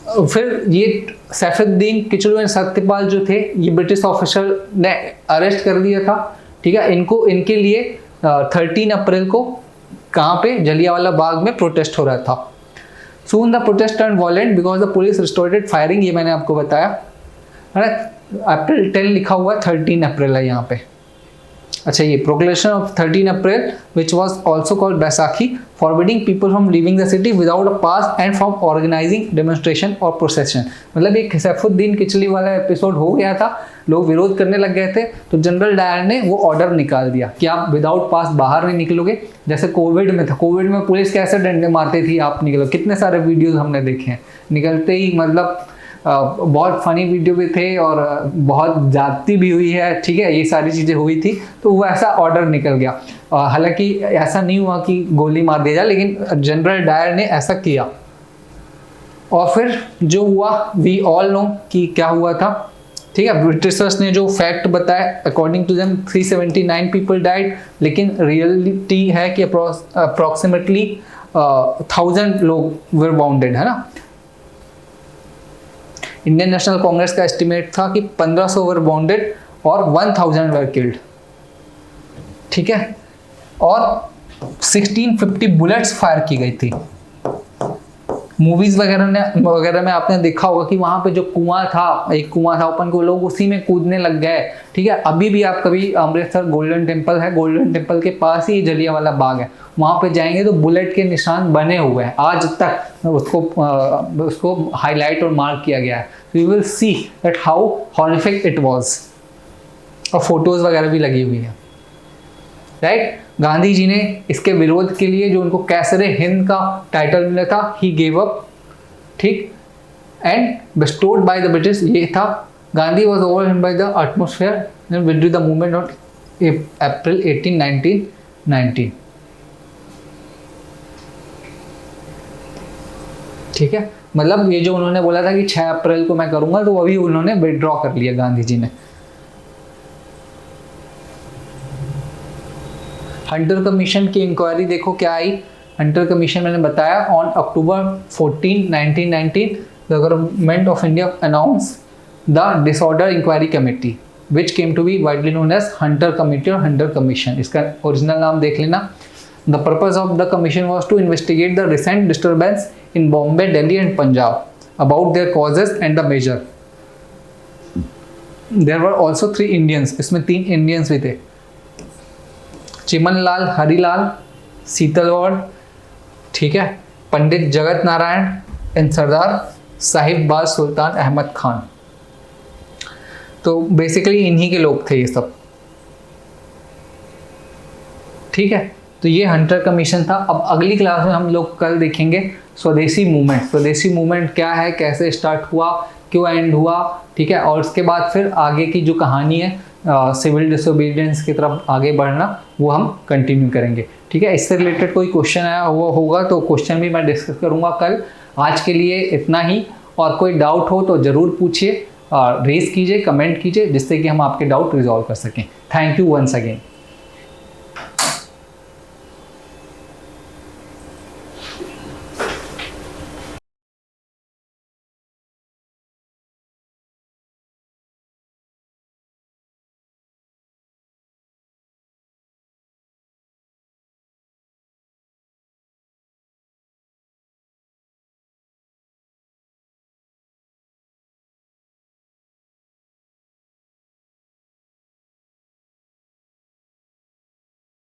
फिर ये सैफुद्दीन किचलू एंड सत्यपाल जो थे, ये ब्रिटिश ऑफिसर ने अरेस्ट कर दिया था, ठीक है। इनके लिए 13 अप्रैल को कहाँ पे, जलियांवाला बाग में प्रोटेस्ट हो रहा था। Soon the protest turn violent because the police resorted firing, ये मैंने आपको बताया, है ना। अप्रैल 10 लिखा हुआ, 13 अप्रैल है यहाँ पे। अच्छा, ये proclamation of 13 April which was also called Baisakhi, forbidding people from living the city without a pass and from organising demonstration और प्रोसेशन। मतलब एक सैफुद्दीन किचली वाला एपिसोड हो गया था, लोग विरोध करने लग गए थे, तो जनरल डायर ने वो ऑर्डर निकाल दिया कि आप विदाउट पास बाहर नहीं निकलोगे। जैसे कोविड में था, कोविड में पुलिस कैसे डंडे मारती थी, आप निकलो, कितने सारे वीडियोज हमने देखे हैं, निकलते ही मतलब बहुत फनी वीडियो भी थे और बहुत जाती भी हुई है, ठीक है, ये सारी चीज़ें हुई थी। तो वो ऐसा ऑर्डर निकल गया, हालांकि ऐसा नहीं हुआ कि गोली मार दिया जाए, लेकिन जनरल डायर ने ऐसा किया। और फिर जो हुआ, वी ऑल नो कि क्या हुआ था, ठीक है। ब्रिटिशर्स ने जो फैक्ट बताया, according to them 379 people died, लेकिन रियलिटी है कि अप्रॉक्सीमेटली 1000 लोग वर बाउंडेड, है ना। इंडियन नेशनल कांग्रेस का एस्टिमेट था कि 1500 वर बाउंडेड और 1000 वर किल्ड, ठीक है। और 1650 बुलेट्स फायर की गई थी। मूवीज वगैरह में आपने देखा होगा कि वहां पे जो कुआं था, एक कुआं था ओपन, को लोग उसी में कूदने लग गए, ठीक है। अभी भी आप कभी अमृतसर गोल्डन टेम्पल है, गोल्डन टेम्पल के पास ही जलियांवाला बाग है, वहां पे जाएंगे तो बुलेट के निशान बने हुए हैं आज तक, उसको हाईलाइट और मार्क किया गया है। You will see that how horrific it was, और फोटोज वगैरह भी लगी हुई है, राइट। गांधी जी ने इसके विरोध के लिए, जो उनको कैसरे हिंद का टाइटल मिला था, ही गेव अप, ठीक, and bestowed by the British, ये था। Gandhi was overwhelmed by the atmosphere and withdrew the movement on April 18, 1919, ठीक है। मतलब ये जो उन्होंने बोला था कि 6 अप्रैल को मैं करूंगा, तो अभी उन्होंने विड्रॉ कर लिया गांधी जी ने। हंटर कमीशन की इंक्वायरी देखो क्या आई। हंटर कमीशन मैंने बताया, on October 14, 1919 the government of India announce the disorder inquiry committee which came to be widely known as Hunter committee और हंटर कमीशन। इसका ओरिजिनल नाम देख लेना। The purpose of the commission was to investigate the recent disturbance in Bombay, Delhi and Punjab about their causes and the measure. There were also 3 Indians, इसमें 3 Indians भी थे, चिमनलाल, हरिलाल, सीतलवाड़, ठीक है, पंडित जगत नारायण एंड सरदार साहिब बाज सुल्तान अहमद खान। तो बेसिकली इन्हीं के लोग थे ये सब, ठीक है। तो ये हंटर कमीशन था। अब अगली क्लास में हम लोग कल देखेंगे स्वदेशी मूवमेंट। स्वदेशी मूवमेंट क्या है, कैसे स्टार्ट हुआ, क्यों एंड हुआ, ठीक है। और उसके बाद फिर आगे की जो कहानी है सिविल डिसोबीडियंस की तरफ आगे बढ़ना, वो हम कंटिन्यू करेंगे, ठीक है। इससे रिलेटेड कोई क्वेश्चन आया हुआ होगा तो क्वेश्चन भी मैं डिस्कस करूँगा कल। आज के लिए इतना ही, और कोई डाउट हो तो ज़रूर पूछिए, रेज कीजिए, कमेंट कीजिए, जिससे कि हम आपके डाउट रिजॉल्व कर सकें। Thank you once again.